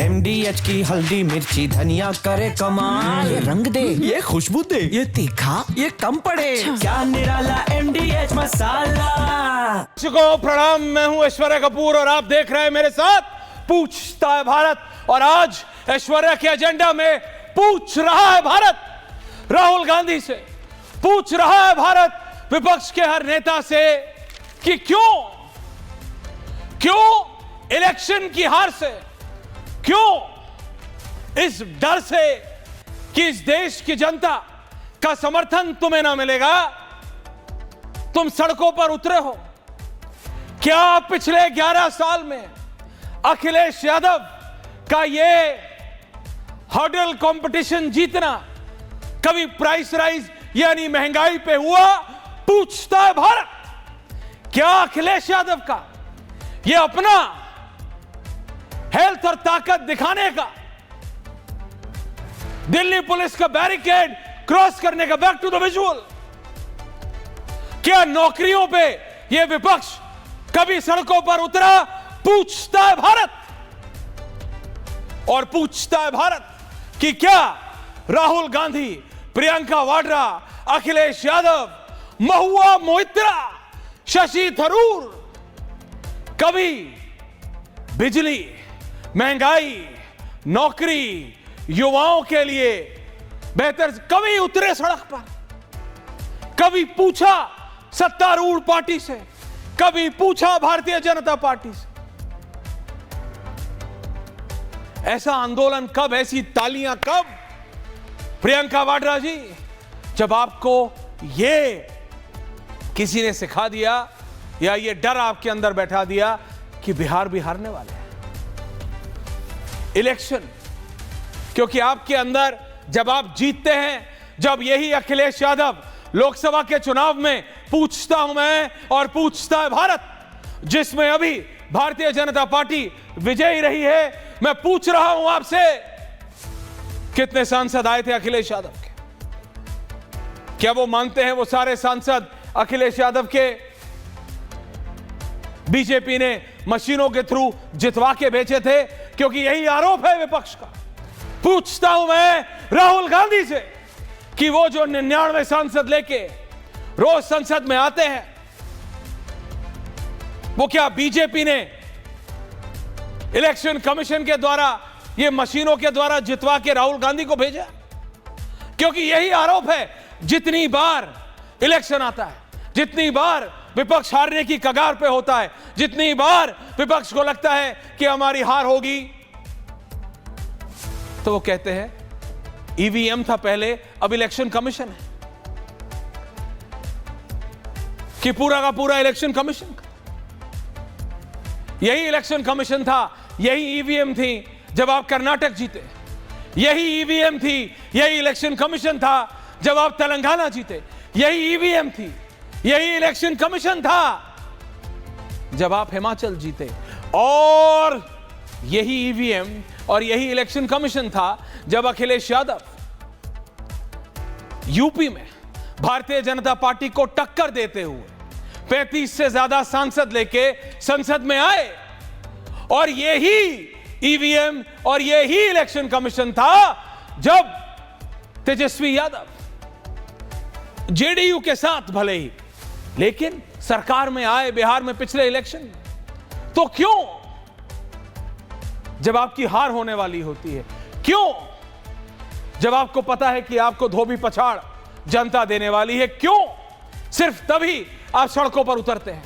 MDH की हल्दी मिर्ची धनिया करे कमाल। ये रंग दे, ये खुशबू दे, ये तीखा, ये कम पड़े। क्या निराला MDH मसाला। दर्शकों प्रणाम, मैं हूं ऐश्वर्या कपूर और आप देख रहे हैं मेरे साथ पूछता है भारत। और आज ऐश्वर्या के एजेंडा में पूछ रहा है भारत राहुल गांधी से, पूछ रहा है भारत विपक्ष के हर नेता से कि क्यों इलेक्शन की हार से, क्यों इस डर से कि इस देश की जनता का समर्थन तुम्हें ना मिलेगा, तुम सड़कों पर उतरे हो। क्या पिछले 11 साल में अखिलेश यादव का ये हर्डल कंपटीशन जीतना कभी प्राइस राइज यानी महंगाई पे हुआ? पूछता है भारत। क्या अखिलेश यादव का ये अपना हेल्थ और ताकत दिखाने का, दिल्ली पुलिस का बैरिकेड क्रॉस करने का, बैक टू द विजुअल, क्या नौकरियों पे ये विपक्ष कभी सड़कों पर उतरा? पूछता है भारत। और पूछता है भारत कि क्या राहुल गांधी, प्रियंका वाड्रा, अखिलेश यादव, महुआ मोइत्रा, शशि थरूर कभी बिजली, महंगाई, नौकरी, युवाओं के लिए बेहतर कभी उतरे सड़क पर? कभी पूछा सत्तारूढ़ पार्टी से? कभी पूछा भारतीय जनता पार्टी से? ऐसा आंदोलन कब, ऐसी तालियां कब? प्रियंका वाड्रा जी, जब आपको ये किसी ने सिखा दिया या ये डर आपके अंदर बैठा दिया कि बिहार भी हारने वाले हैं इलेक्शन, क्योंकि आपके अंदर जब आप जीतते हैं, जब यही अखिलेश यादव लोकसभा के चुनाव में पूछता हूं मैं और पूछता है भारत, जिसमें अभी भारतीय जनता पार्टी विजयी रही है, मैं पूछ रहा हूं आपसे, कितने सांसद आए थे अखिलेश यादव के? क्या वो मानते हैं वो सारे सांसद अखिलेश यादव के बीजेपी ने मशीनों के थ्रू जितवा के बेचे थे? क्योंकि यही आरोप है विपक्ष का। पूछता हूं मैं राहुल गांधी से कि वो जो 99 सांसद लेके रोज संसद में आते हैं, वो क्या बीजेपी ने इलेक्शन कमीशन के द्वारा, ये मशीनों के द्वारा जितवा के राहुल गांधी को भेजा? क्योंकि यही आरोप है, जितनी बार इलेक्शन आता है, जितनी बार विपक्ष हारने की कगार पे होता है, जितनी बार विपक्ष को लगता है कि हमारी हार होगी, तो वो कहते हैं ईवीएम था पहले, अब इलेक्शन कमीशन है। कि पूरा का पूरा इलेक्शन कमीशन का, यही इलेक्शन कमीशन था, यही ईवीएम थी जब आप कर्नाटक जीते, यही ईवीएम थी, यही इलेक्शन कमीशन था जब आप तेलंगाना जीते, यही ईवीएम थी, यही इलेक्शन कमीशन था जब आप हिमाचल जीते, और यही ईवीएम और यही इलेक्शन कमीशन था जब अखिलेश यादव यूपी में भारतीय जनता पार्टी को टक्कर देते हुए 35 से ज्यादा सांसद लेके संसद में आए। और यही ईवीएम और यही इलेक्शन कमीशन था जब तेजस्वी यादव जेडीयू के साथ भले ही, लेकिन सरकार में आए बिहार में पिछले इलेक्शन में। तो क्यों जब आपकी हार होने वाली होती है, क्यों जब आपको पता है कि आपको धोबी पछाड़ जनता देने वाली है, क्यों सिर्फ तभी आप सड़कों पर उतरते हैं?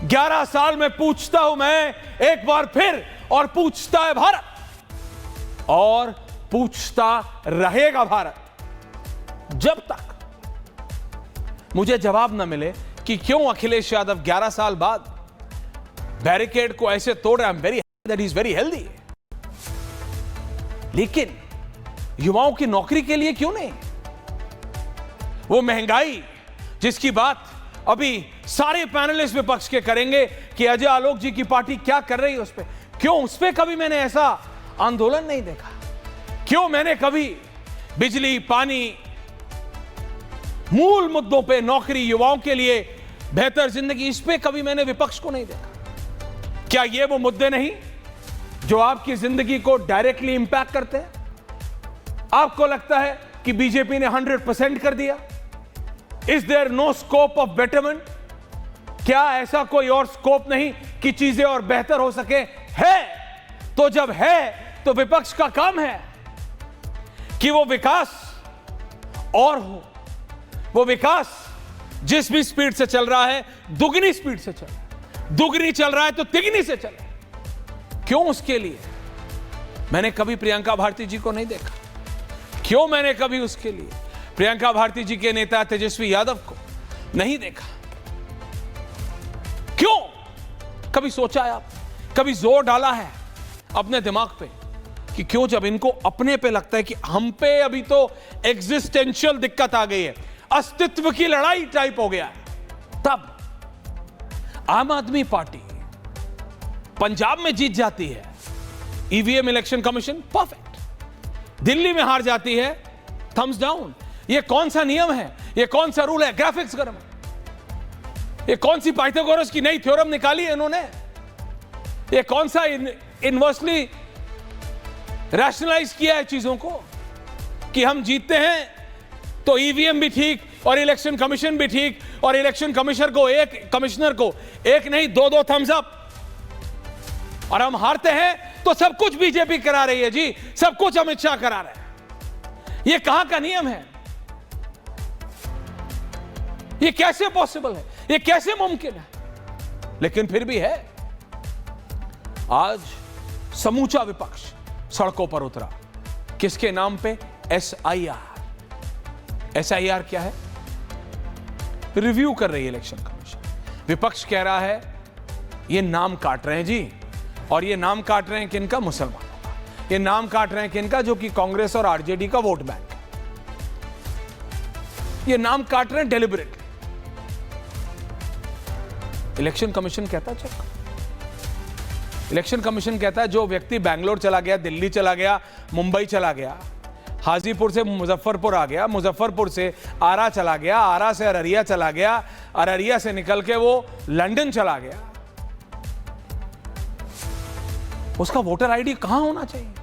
11 साल में पूछता हूं मैं एक बार फिर, और पूछता है भारत, और पूछता रहेगा भारत जब तक मुझे जवाब ना मिले कि क्यों अखिलेश यादव 11 साल बाद बैरिकेड को ऐसे तोड़ रहे हैं। Very that is very healthy, लेकिन युवाओं की नौकरी के लिए क्यों नहीं? वो महंगाई जिसकी बात अभी सारे पैनलिस्ट विपक्ष के करेंगे कि अजय आलोक जी की पार्टी क्या कर रही है उस पर, क्यों उस पर कभी मैंने ऐसा आंदोलन नहीं देखा? क्यों मैंने कभी बिजली, पानी, मूल मुद्दों पे, नौकरी, युवाओं के लिए बेहतर जिंदगी, इस पे कभी मैंने विपक्ष को नहीं देखा? क्या ये वो मुद्दे नहीं जो आपकी जिंदगी को डायरेक्टली इंपैक्ट करते हैं? आपको लगता है कि बीजेपी ने 100% कर दिया? Is there no scope of betterment? क्या ऐसा कोई और स्कोप नहीं कि चीजें और बेहतर हो सके? है। तो जब है तो विपक्ष का काम है कि वो विकास और हो, वो विकास जिस भी स्पीड से चल रहा है दुगनी स्पीड से चल रहा है, दुगनी चल रहा है तो तिगनी से चले। क्यों? उसके लिए मैंने कभी प्रियंका भारती जी को नहीं देखा। क्यों मैंने कभी उसके लिए प्रियंका भारती जी के नेता तेजस्वी यादव को नहीं देखा? क्यों? कभी सोचा है आप? कभी जोर डाला है अपने दिमाग पे कि क्यों जब इनको अपने पे लगता है कि हम पे अभी तो एग्जिस्टेंशियल दिक्कत आ गई है, अस्तित्व की लड़ाई टाइप हो गया है, तब आम आदमी पार्टी पंजाब में जीत जाती है, EVM election commission perfect, Delhi में हार जाती है, थम्स डाउन। ये कौन सा नियम है? ये कौन सा रूल है? ग्राफिक्स गर्म। ये कौन सी पाइथागोरस की नई थ्योरम निकाली है इन्होंने? ये कौन सा इनवर्सली रैशनलाइज किया है चीजों को कि हम जीतते हैं तो ईवीएम भी ठीक और इलेक्शन कमीशन भी ठीक, और इलेक्शन कमिश्नर को एक नहीं दो थम्स अप, और हम हारते हैं तो सब कुछ बीजेपी करा रही है जी, सब कुछ अमित शाह करा रहे हैं। ये कहां का नियम है? ये कैसे पॉसिबल है? ये कैसे मुमकिन है? लेकिन फिर भी है। आज समूचा विपक्ष सड़कों पर उतरा। किसके नाम पे? एसआईआर क्या है? रिव्यू कर रही है इलेक्शन कमीशन। विपक्ष कह रहा है ये नाम काट रहे हैं जी, और ये नाम काट रहे हैं किनका? मुसलमानों का। ये नाम काट रहे हैं किनका? जो कि कांग्रेस और आरजेडी का वोट बैंक। ये नाम काट रहे हैं डेलिबरेटली। इलेक्शन कमीशन कहता है चेक। इलेक्शन कमीशन कहता है जो व्यक्ति बैंगलोर चला गया, दिल्ली चला गया, मुंबई चला गया, हाजीपुर से मुजफ्फरपुर आ गया, मुजफ्फरपुर से आरा चला गया, आरा से अररिया चला गया, अररिया से निकल के वो लंदन चला गया, उसका वोटर आईडी कहां होना चाहिए?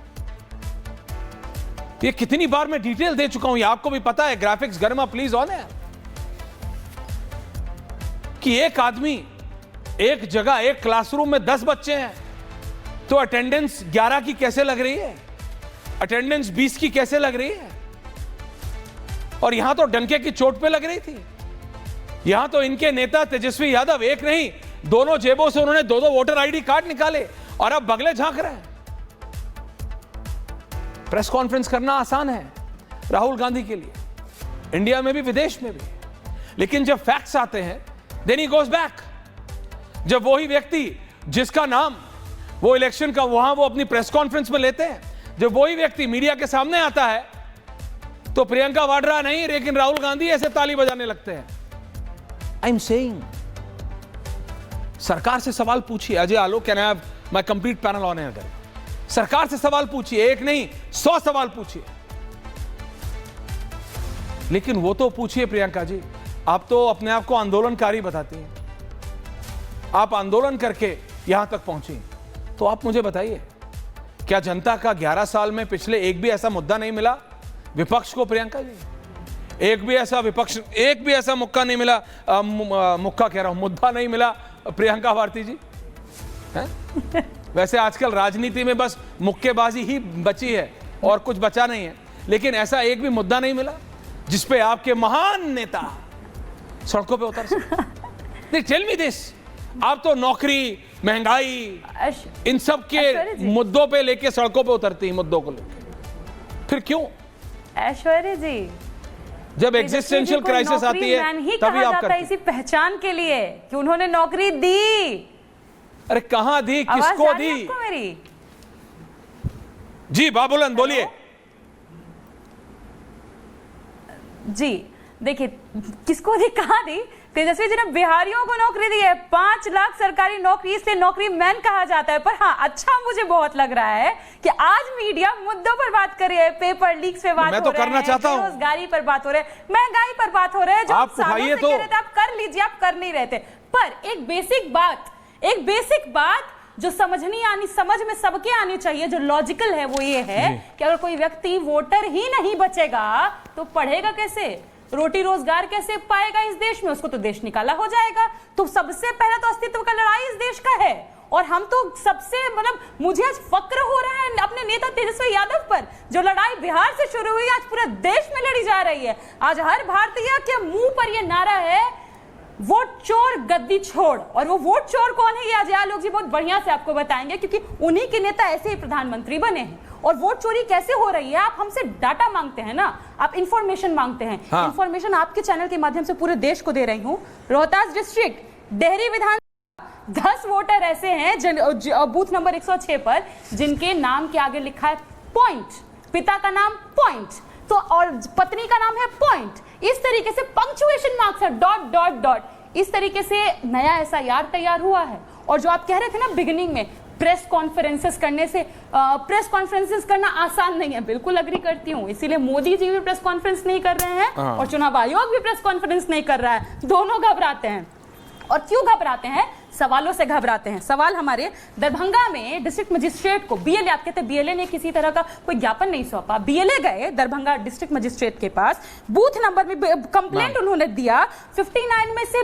ये कितनी बार मैं डिटेल दे चुका हूं, ये आपको भी पता है। ग्राफिक्स गर्मा प्लीज ऑन है कि एक आदमी एक जगह, एक क्लासरूम में 10 बच्चे हैं तो अटेंडेंस 11 की कैसे लग रही है? अटेंडेंस 20 की कैसे लग रही है? और यहां तो डंके की चोट पे लग रही थी। यहां तो इनके नेता तेजस्वी यादव एक नहीं दोनों जेबों से उन्होंने दो वोटर आईडी कार्ड निकाले और अब बगले झांक रहे हैं। प्रेस कॉन्फ्रेंस करना आसान है राहुल गांधी के लिए, इंडिया में भी विदेश में भी, लेकिन जब फैक्ट्स आते हैं देन ही गोज बैक। जब वही व्यक्ति जिसका नाम वो इलेक्शन का वहां वो अपनी प्रेस कॉन्फ्रेंस में लेते हैं, जब वही व्यक्ति मीडिया के सामने आता है तो प्रियंका वाड्रा नहीं लेकिन राहुल गांधी ऐसे ताली बजाने लगते हैं। आई एम सेइंग, सरकार से सवाल पूछिए। Ajay Alok, can I have my complete panel on air? सरकार से सवाल पूछिए, एक नहीं 100 सवाल पूछिए, लेकिन वो तो पूछिए प्रियंका जी, आप तो अपने आप को आंदोलनकारी बताती हैं। आप आंदोलन करके यहां तक पहुंची, तो आप मुझे बताइए क्या जनता का 11 साल में पिछले एक भी ऐसा मुद्दा नहीं मिला विपक्ष को? प्रियंका जी, एक भी ऐसा मुक्का नहीं मिला, मुक्का कह रहा हूं, मुद्दा नहीं मिला प्रियंका भारती जी है? वैसे आजकल राजनीति में बस मुक्केबाजी ही बची है और कुछ बचा नहीं है, लेकिन ऐसा एक भी मुद्दा नहीं मिला जिसपे आपके महान नेता सड़कों पे उतर सके। नहीं, टेल मी दिस, आप तो नौकरी, महंगाई, इन सब के मुद्दों पे लेके सड़कों पे उतरती हैं, मुद्दों को लेके। फिर क्यों? ऐश्वर्या जी, जब एग्जिस्टेंशियल क्राइसिस आती है तभी आप करते हैं। इसी पहचान के लिए कि उन्होंने नौकरी दी। अरे कहां दी, किसको दी? आपको मेरी जी बाबुलंद बोलिए। जी देखिए, किसको दी, कहां दी? तेजस्वी जी ने बिहारियों को नौकरी दी है, 5 लाख सरकारी नौकरी, इसलिए नौकरी मैन कहा जाता है। पर हाँ, अच्छा मुझे बहुत लग रहा है कि आज मीडिया मुद्दों पर बात कर रही है, पेपर लीक्स पे बात हो रही है, करना चाहता हूं, बेरोजगारी पर बात हो रही है, महंगाई पर बात हो रही है, जो आप सालों से कह रहे थे आप कर लीजिए, आप कर नहीं रहे थे। पर एक बेसिक बात जो समझ में सबके आनी चाहिए, जो लॉजिकल है वो ये है कि अगर कोई व्यक्ति वोटर ही नहीं बचेगा तो पढ़ेगा कैसे, रोटी रोजगार कैसे पाएगा इस देश में, उसको तो देश निकाला हो जाएगा। तो सबसे पहला तो अस्तित्व का लड़ाई इस देश का है, और हम तो सबसे मुझे आज फक्र हो रहा है अपने नेता तेजस्वी यादव पर। जो लड़ाई बिहार से शुरू हुई आज पूरे देश में लड़ी जा रही है। आज हर भारतीय के मुंह पर यह नारा है, वोट चोर गद्दी छोड़। और वो वोट चोर कौन है, ये अजय आलोक जी बहुत बढ़िया से आपको बताएंगे, क्योंकि उन्हीं के नेता ऐसे ही प्रधानमंत्री बने हैं। और वोट चोरी कैसे हो रही है, आप हमसे डाटा मांगते हैं ना, आप इंफॉर्मेशन मांगते हैं। हाँ। इंफॉर्मेशन आपके चैनल के माध्यम से पूरे देश को दे रही हूँ। रोहतास डिस्ट्रिक्ट डेहरी विधान 10 वोटर ऐसे हैं बूथ नंबर 106 पर जिनके नाम के आगे लिखा है पॉइंट, पिता का नाम पॉइंट, तो और पत्नी का नाम है पॉइंट। इस तरीके से पंक्चुएशन मार्क्स है, डॉट डॉट डॉट। इस तरीके से नया एसआईआर तैयार हुआ है। और जो आप कह रहे थे ना बिगिनिंग में, प्रेस कॉन्फ्रेंसेस करने से प्रेस कॉन्फ्रेंसेस करना आसान नहीं है, बिल्कुल अग्री करती हूँ। इसीलिए मोदी जी भी प्रेस कॉन्फ्रेंस नहीं कर रहे हैं और चुनाव आयोग भी प्रेस कॉन्फ्रेंस नहीं कर रहा है। दोनों घबराते हैं। और क्यों घबराते हैं? सवालों से घबराते हैं। सवाल हमारे दरभंगा में डिस्ट्रिक्ट मजिस्ट्रेट को बीएलए, आप कहते हैं बीएलए ने किसी तरह का कोई ज्ञापन नहीं सौंपा, बीएलए गए दरभंगा डिस्ट्रिक्ट मजिस्ट्रेट के पास, बूथ नंबर में कंप्लेंट उन्होंने दिया। 59 में से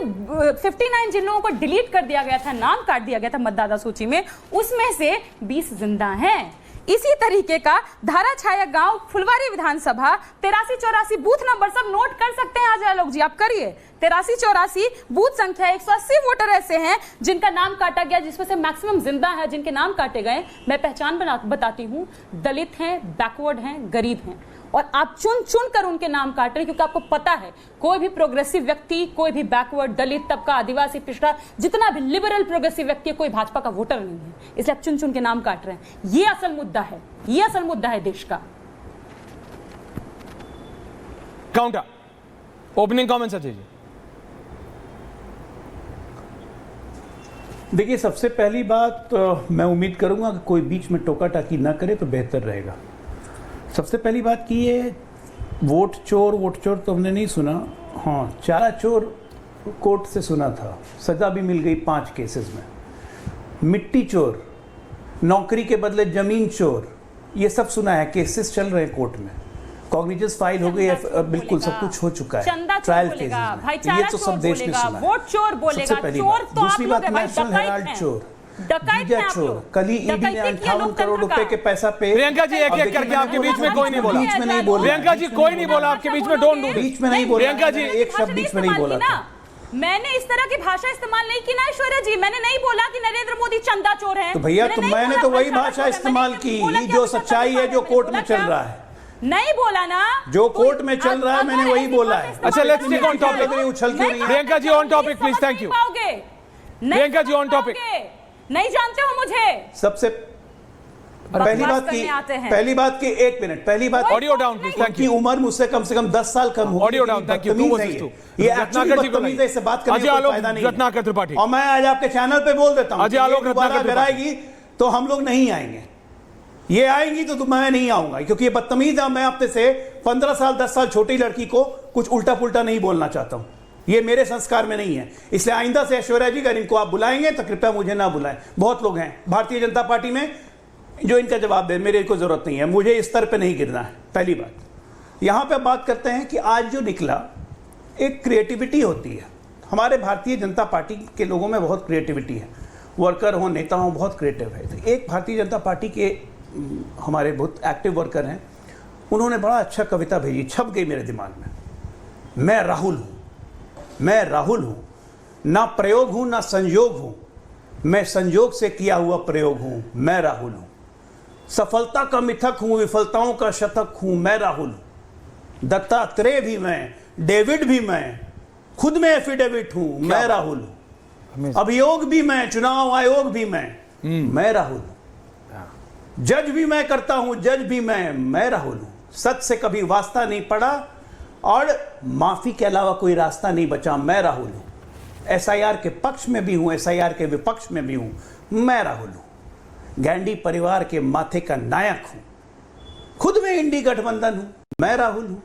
59 जिन लोगों को डिलीट कर दिया गया था, नाम काट दिया गया था मतदाता सूची में, उसमें से 20 जिंदा हैं। इसी तरीके का धारा छाया गांव फुलवारी विधानसभा 83-84 बूथ नंबर सब नोट कर सकते हैं अजय आलोक जी, आप करिए। 83-84 बूथ संख्या 180 वोटर ऐसे हैं जिनका नाम काटा गया, जिसमें से मैक्सिमम जिंदा है जिनके नाम काटे गए। मैं पहचान बताती हूँ, दलित हैं, बैकवर्ड हैं, गरीब हैं, और आप चुन चुन कर उनके नाम काट रहे, क्योंकि आपको पता है कोई भी प्रोग्रेसिव व्यक्ति, कोई भी बैकवर्ड, दलित तबका, आदिवासी, पिछड़ा, जितना भी लिबरल प्रोग्रेसिव व्यक्ति है, कोई भाजपा का वोटर नहीं है। इसलिए आप चुन चुन के नाम काट रहे हैं। ये असल मुद्दा है, ये असल मुद्दा है देश का। Counter opening comments Ajay ji. देखिए, सबसे पहली बात मैं उम्मीद करूंगा कि कोई बीच में टोका टाकी ना करे तो बेहतर रहेगा। सबसे पहली बात की है, वोट चोर तो हमने नहीं सुना। हाँ, चारा चोर कोर्ट से सुना था, सजा भी मिल गई 5 केसेस में। मिट्टी चोर, नौकरी के बदले जमीन चोर, ये सब सुना है, केसेस चल रहे हैं कोर्ट में, कॉग्निजेंस फाइल हो गई है, बिल्कुल सब कुछ हो चुका है ट्रायल केसेस में। ये तो सब देश ने सुना है। वोट चोर बोलेगा, सबसे पहली चोर बात। तो दूसरी बात, आप लोग हैं, नेशनल हेराल्ड चोर, डकैत हैं आप चोर, लोग। कल ही ईडी ने 58 करोड़ रुपए के पैसा पे। प्रियंका जी, एक एक करके, आपके बीच में कोई नहीं बोला। बीच में नहीं बोला प्रियंका जी, कोई नहीं बोला आपके बीच में, डोंट डू। बीच में नहीं बोला प्रियंका जी, एक शब्द बीच में नहीं बोला था। मैंने इस तरह की भाषा इस्तेमाल नहीं की ना ऐश्वर्या जी। मैंने नहीं बोला कि नरेंद्र मोदी चंदा चोर है। तो भैया, तो मैंने तो वही भाषा इस्तेमाल की जो सच्चाई है, जो कोर्ट में चल रहा है। नहीं बोला ना, जो कोर्ट में चल रहा है मैंने वही बोला है। अच्छा, लेट्स स्टिक ऑन टॉपिक। उछल क्यों रही है? Priyanka ji on topic please, thank you. Priyanka ji on topic. नहीं जानते हो मुझे। सबसे पहली बात की 1 मिनट, पहली बात, ऑडियो डाउन प्लीज, थैंक की यू। उम्र मुझसे कम से कम 10 साल कम होगी। Audio down, thank you. ये बदतमीज है, इससे बात करने का फायदा नहीं रत्नाकर त्रिपाठी। और मैं आज आपके चैनल पे बोल देता हूं, अजय आलोक रत्नाकर कराएगी तो हम लोग नहीं आएंगे। ये आएंगी तो मैं नहीं आऊंगा, क्योंकि ये बदतमीज है। मैं अपने से 15 साल 10 साल छोटी लड़की को कुछ उल्टा पुल्टा नहीं बोलना चाहता हूं, ये मेरे संस्कार में नहीं है। इसलिए आइंदा से ऐश्वर्या जी, अगर इनको आप बुलाएंगे तो कृपया मुझे ना बुलाएं। बहुत लोग हैं भारतीय जनता पार्टी में जो इनका जवाब दे, मेरे को जरूरत नहीं है, मुझे इस स्तर पे नहीं गिरना है। पहली बात, यहां पे बात करते हैं कि आज जो निकला, एक क्रिएटिविटी होती है हमारे भारतीय जनता पार्टी के लोगों में, बहुत क्रिएटिविटी है। वर्कर हो, नेता हो, बहुत क्रिएटिव है। तो एक भारतीय जनता पार्टी के हमारे बहुत एक्टिव वर्कर हैं, उन्होंने बड़ा अच्छा कविता भेजी, छप गई मेरे दिमाग में। मैं राहुल हूं, ना प्रयोग हूं ना संयोग हूं, मैं संयोग से किया हुआ प्रयोग हूं। मैं राहुल हूं, सफलता का मिथक हूं, विफलताओं का शतक हूं। मैं राहुल हूं, दत्तात्रेय भी मैं, डेविड भी मैं, खुद में एफिडेविट हूं। मैं राहुल हूं, अभियोग भी मैं, चुनाव आयोग भी मैं राहुल हूं, जज भी मैं करता हूं, जज भी मैं राहुल हूं। सच से कभी वास्ता नहीं पड़ा और माफी के अलावा कोई रास्ता नहीं बचा। मैं राहुल हूं, एसआईआर के पक्ष में भी हूं, एसआईआर के विपक्ष में भी हूं। मैं राहुल हूं, गैंडी परिवार के माथे का नायक हूं, खुद में इंडी गठबंधन हूं। मैं राहुल हूं,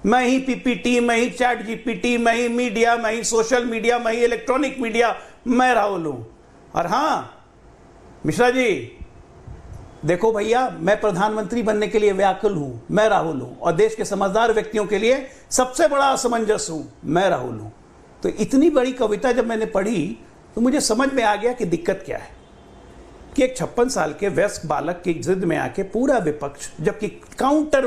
मैं ही पीपीटी, मैं ही चैट जीपीटी, मैं ही मीडिया, मैं ही सोशल मीडिया, मैं ही इलेक्ट्रॉनिक मीडिया। मैं राहुल हूं। और हां, मिश्रा जी, देखो भैया, मैं प्रधानमंत्री बनने के लिए व्याकुल हूं, मैं राहुल हूं, और देश के समझदार व्यक्तियों के लिए सबसे बड़ा असमंजस हूं, मैं राहुल हूं। तो इतनी बड़ी कविता जब मैंने पढ़ी तो मुझे समझ में आ गया कि दिक्कत क्या है, कि एक 56 साल के वयस्क बालक की जिद में आके पूरा विपक्ष, जबकि काउंटर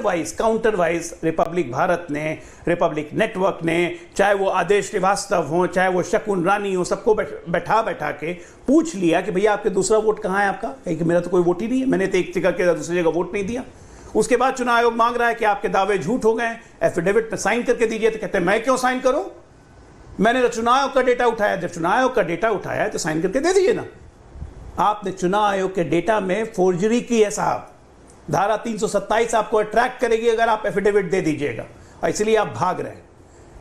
वाइज रिपब्लिक भारत ने, रिपब्लिक नेटवर्क ने, चाहे वो आदेश श्रीवास्तव हो, चाहे वो शकुन रानी हो, सबको बैठा के पूछ लिया कि भैया आपके दूसरा वोट कहाँ है आपका, कहीं कि मेरा तो कोई वोट ही नहीं है, मैंने तो एक जगह के दूसरी जगह वोट नहीं दिया। उसके बाद चुनाव आयोग मांग रहा है कि आपके दावे झूठ हो गए, एफिडेविट में साइन करके दीजिए। तो कहते हैं मैं क्यों साइन करूं, मैंने तो चुनाव आयोग का डेटा उठाया, जब चुनाव आयोग का डेटा उठाया तो साइन करके दे दीजिए ना। आपने चुनाव आयोग के डेटा में फोर्जरी की है साहब, धारा 327 आपको अट्रैक्ट करेगी अगर आप एफिडेविट दे दीजिएगा, और इसलिए आप भाग रहे हैं।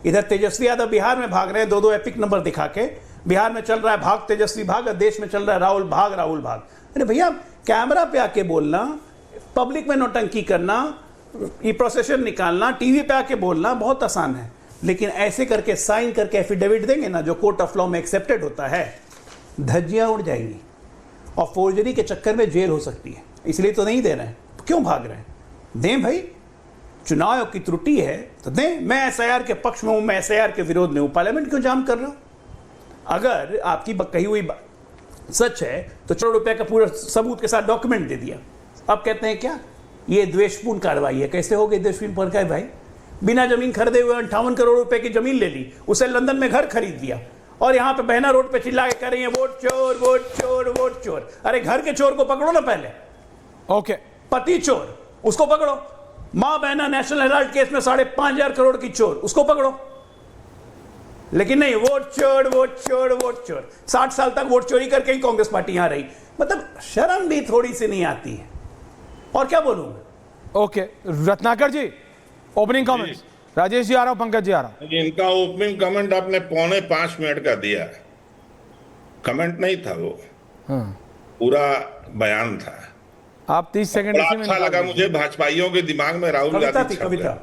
इधर तेजस्वी यादव बिहार में भाग रहे हैं, दो एपिक नंबर दिखा के। बिहार में चल रहा है भाग तेजस्वी भाग, और देश में चल रहा है राहुल भाग। अरे भैया, कैमरा पे आके बोलना, पब्लिक में नौटंकी करना, ये प्रोसेशन निकालना, टीवी पे आके बोलना बहुत आसान है, लेकिन ऐसे करके साइन करके एफिडेविट देंगे ना, जो कोर्ट ऑफ लॉ में एक्सेप्टेड होता है, धज्जियां उड़ जाएंगी और फोर्जरी के चक्कर में जेल हो सकती है। इसलिए तो नहीं दे रहे हैं, तो क्यों भाग रहे हैं? दें भाई, चुनाव आयोग की त्रुटि है तो दें। मैं एसआईआर के पक्ष में हूं, मैं एसआईआर के विरोध में हूं, पार्लियामेंट क्यों जाम कर रहा हूं? अगर आपकी कही हुई सच है तो करोड़ रुपए का पूरा सबूत के साथ डॉक्यूमेंट दे दिया। अब कहते हैं क्या ये द्वेषपूर्ण कार्रवाई है। कैसे हो गई द्वेषपूर्ण कार्रवाई? बिना जमीन खरीदे हुए 58 करोड़ रुपए की जमीन ले ली, उसे लंदन में घर खरीद दिया, और यहां पे बहना रोड पे चिल्ला के कर रही है वोट चोर वोट चोर वोट चोर। अरे घर के चोर को पकड़ो ना पहले, ओके, पति चोर उसको पकड़ो, मां बहना नेशनल हेराल्ड केस में 5,500 करोड़ की चोर उसको पकड़ो, लेकिन नहीं वोट चोर वोट चोर वोट चोर। 60 साल तक वोट चोरी करके ही कांग्रेस पार्टी यहां रही। मतलब शर्म भी थोड़ी सी नहीं आती है। और क्या बोलूंगा। ओके, रत्नाकर जी ओपनिंग कमेंट्स। राजेश जी आ रहा हूं, पंकज जी आ रहा हूं। इनका ओपनिंग कमेंट आपने 4.25 मिनट का दिया, कमेंट नहीं था वो, पूरा बयान था। आप 30 सेकंड बड़ा अच्छा लगा मुझे, भाजपाइयों के दिमाग में राहुल गांधी छप गए।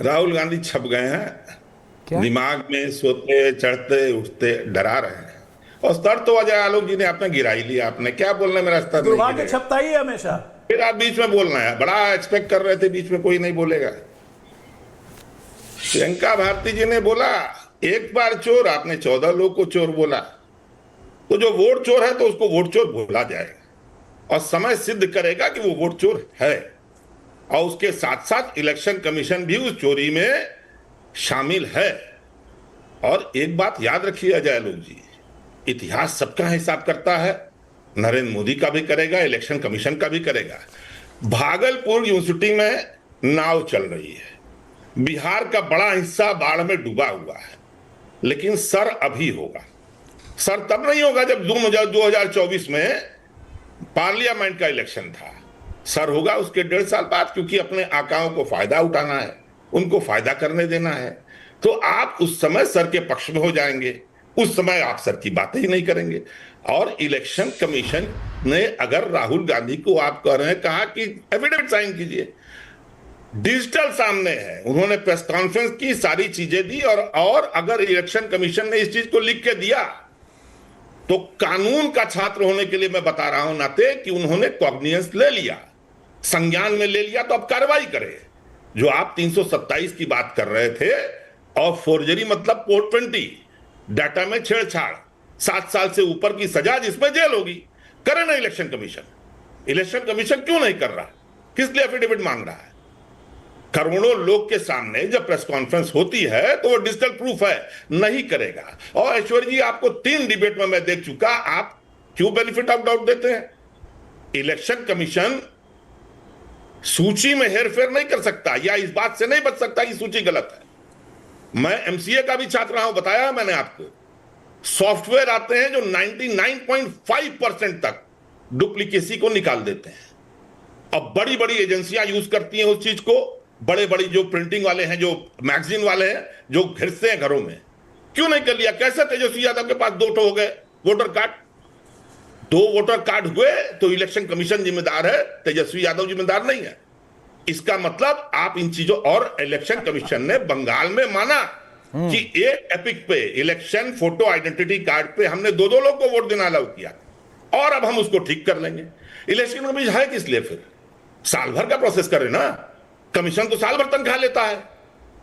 राहुल गांधी छप गए हैं क्या? दिमाग में, सोते चढ़ते उठते डरा रहे हैं। और स्तर तो अजय आलोक जी ने आपने गिरा ही लिया। आपने क्या बोलना, मेरा स्तर दुर्भाग्य छपता ही है हमेशा, फिर आप बीच में बोलना है। बड़ा एक्सपेक्ट कर रहे थे बीच में कोई नहीं बोलेगा। प्रियंका भारती जी ने बोला एक बार चोर, आपने 14 लोग को चोर बोला। तो जो वोट चोर है तो उसको वोट चोर बोला जाएगा, और समय सिद्ध करेगा कि वो वोट चोर है। और उसके साथ साथ इलेक्शन कमीशन भी उस चोरी में शामिल है। और एक बात याद रखिए अजय आलोक जी, इतिहास सबका हिसाब करता है, नरेंद्र मोदी का भी करेगा, इलेक्शन कमीशन का भी करेगा। भागलपुर यूनिवर्सिटी में नाव चल रही है, बिहार का बड़ा हिस्सा बाढ़ में डूबा हुआ है, लेकिन सर अभी होगा। सर तब नहीं होगा जब 2024 में पार्लियामेंट का इलेक्शन था। सर होगा उसके 1.5 साल बाद, क्योंकि अपने आकाओं को फायदा उठाना है, उनको फायदा करने देना है। तो आप उस समय सर के पक्ष में हो जाएंगे, उस समय आप सर की बातें ही नहीं करेंगे। और इलेक्शन कमीशन ने अगर राहुल गांधी को आप कह रहे हैं, कहा कि एफिडेविट साइन कीजिए, डिजिटल सामने है, उन्होंने प्रेस कॉन्फ्रेंस की, सारी चीजें दी। और अगर इलेक्शन कमीशन ने इस चीज को लिख के दिया तो कानून का छात्र होने के लिए मैं बता रहा हूं नाते कि उन्होंने कॉग्निजेंस ले लिया, संज्ञान में ले लिया, तो अब कार्रवाई करें। जो आप 327 की बात कर रहे थे, और फोर्जरी मतलब 420, डाटा में छेड़छाड़, 7 साल से ऊपर की सजा जिसमें जेल होगी, करे ना इलेक्शन कमीशन। इलेक्शन कमीशन क्यों नहीं कर रहा, किस लिए एफिडेविट मांग रहा है? करोड़ों लोग के सामने जब प्रेस कॉन्फ्रेंस होती है तो वो डिजिटल प्रूफ है, नहीं करेगा। और ऐश्वर्य जी, आपको 3 डिबेट में मैं देख चुका, आप क्यों बेनिफिट ऑफ डाउट देते हैं? इलेक्शन कमीशन सूची में हेरफेर नहीं कर सकता, या इस बात से नहीं बच सकता कि सूची गलत है। मैं एमसीए का भी छात्र रहा हूं, बताया मैंने आपको। सॉफ्टवेयर आते हैं जो 99.5% तक डुप्लीकेसी को निकाल देते हैं। अब बड़ी बड़ी एजेंसियां यूज करती हैं उस चीज को, बड़े बड़ी जो प्रिंटिंग वाले हैं, जो मैगजीन वाले हैं, जो घिरते हैं घरों में। क्यों नहीं कर लिया? कैसे तेजस्वी यादव के पास 2 हो गए वोटर कार्ड? 2 वोटर कार्ड हुए तो इलेक्शन कमीशन जिम्मेदार है, तेजस्वी यादव जिम्मेदार नहीं है। इसका मतलब आप इन चीजों, और इलेक्शन कमीशन ने बंगाल में माना कि एक एपिक पे, इलेक्शन फोटो आइडेंटिटी कार्ड पे हमने 2 लोग को वोट देना अलाउ किया। और अब हम उसको ठीक कर लेंगे। इलेक्शन कमीशन है किस लिए फिर? साल भर का प्रोसेस करे ना। कमीशन तो साल भर तनख्वाह लेता है,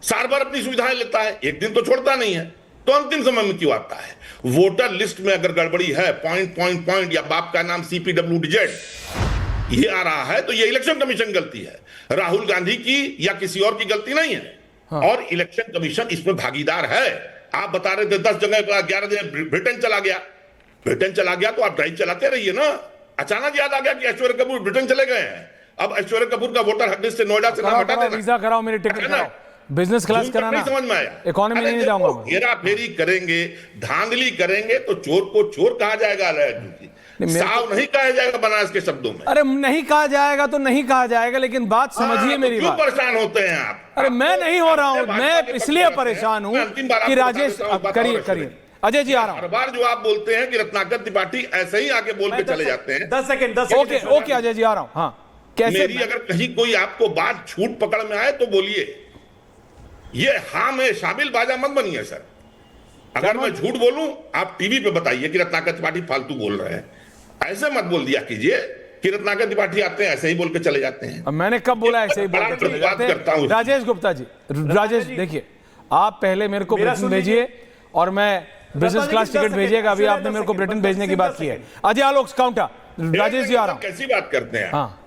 साल भर अपनी सुविधाएं लेता है, एक दिन तो छोड़ता नहीं है, तो अंतिम समय में क्यों आता है? वोटर लिस्ट में अगर गड़बड़ी है, पॉइंट या बाप का नाम CPWDZ ये आ रहा है, तो ये इलेक्शन कमीशन गलती है, राहुल गांधी की या किसी और की गलती नहीं है। हाँ। और इलेक्शन कमीशन इसमें भागीदार है। आप बता रहे थे 10 जगह 11 जगह ब्रिटेन चला गया। ब्रिटेन चला गया तो आप ड्राइव चलाते रहिए ना। अचानक याद आ गया कि ऐश्वर्या कपूर ब्रिटेन चले गए हैं, अब ऐश्वर्या कपूर का वोटर हक लिस्ट से नोएडा से नाम हटा देना, वीजा कराओ, मेरी टिकट कराओ, बिजनेस क्लास कराना, समझ में आया? इकोनॉमी नहीं जाऊंगा। हेरा फेरी करेंगे, धांधली करेंगे तो चोर को चोर कहा जाएगा, साव नहीं कहा जाएगा बनारस के शब्दों में। अरे नहीं कहा जाएगा तो नहीं कहा जाएगा, लेकिन बात समझिए मेरी बात। क्यों परेशान होते हैं आप? अरे मैं नहीं हो रहा हूं, मैं इसलिए परेशान हूं कि राजेश, करिए अजय जी, आ रहा हूं। हर बार जो आप बोलते हैं कि रत्नाकर त्रिपाठी ऐसे ही आगे बोल के चले जाते हैं। 10 सेकंड। ओके अजय जी, आ रहा हूं। हाँ, कैसे? मेरी अगर कहीं कोई आपको बात छूट पकड़ में आए तो बोलिए। ये हाँ में शामिल बाजा मत बनिए सर। अगर मैं झूठ बोलूं आप टीवी पे बताइए कि रत्नाकर त्रिपाठी फालतू बोल रहे हैं, ऐसे मत बोल दिया कीजिए कि रत्नाकर त्रिपाठी आते हैं ऐसे ही बोल के चले जाते हैं। अब मैंने कब बोला ऐसे ही बोल के चले जाते हैं? राजेश गुप्ता जी, राजेश देखिए, आप पहले मेरे को ब्रिटेन भेजिए और मैं बिजनेस क्लास टिकट भेजिएगा। अभी आपने मेरे को ब्रिटेन भेजने की बात की है। अजय आलोक काउंटर, राजेश जी आ रहा हूं। कैसी बात करते हैं? हाँ,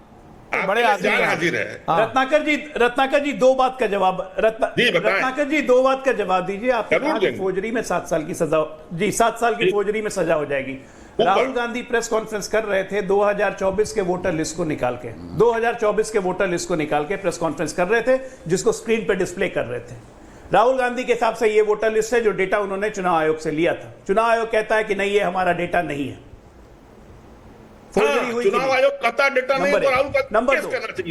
बड़े आदमी हाजिर है। रत्नाकर जी 2 बात का जवाब, रत्नाकर जी 2 बात का जवाब दीजिए। आपने कहा कि फौजरी में 7 साल की सजा, जी 7 साल की फौजरी में सजा हो जाएगी। राहुल गांधी प्रेस कॉन्फ्रेंस कर रहे थे 2024 के वोटर लिस्ट को निकाल के, 2024 के वोटर लिस्ट को निकाल के प्रेस कॉन्फ्रेंस कर रहे थे, जिसको स्क्रीन पे डिस्प्ले कर रहे थे। राहुल गांधी के हिसाब से ये वोटर लिस्ट है जो डेटा उन्होंने चुनाव आयोग से लिया था। चुनाव आयोग कहता है कि नहीं, ये हमारा डेटा नहीं है, फौजरी हुई। चुनाव आयोग कहता डेटा नहीं है तो राहुल का नंबर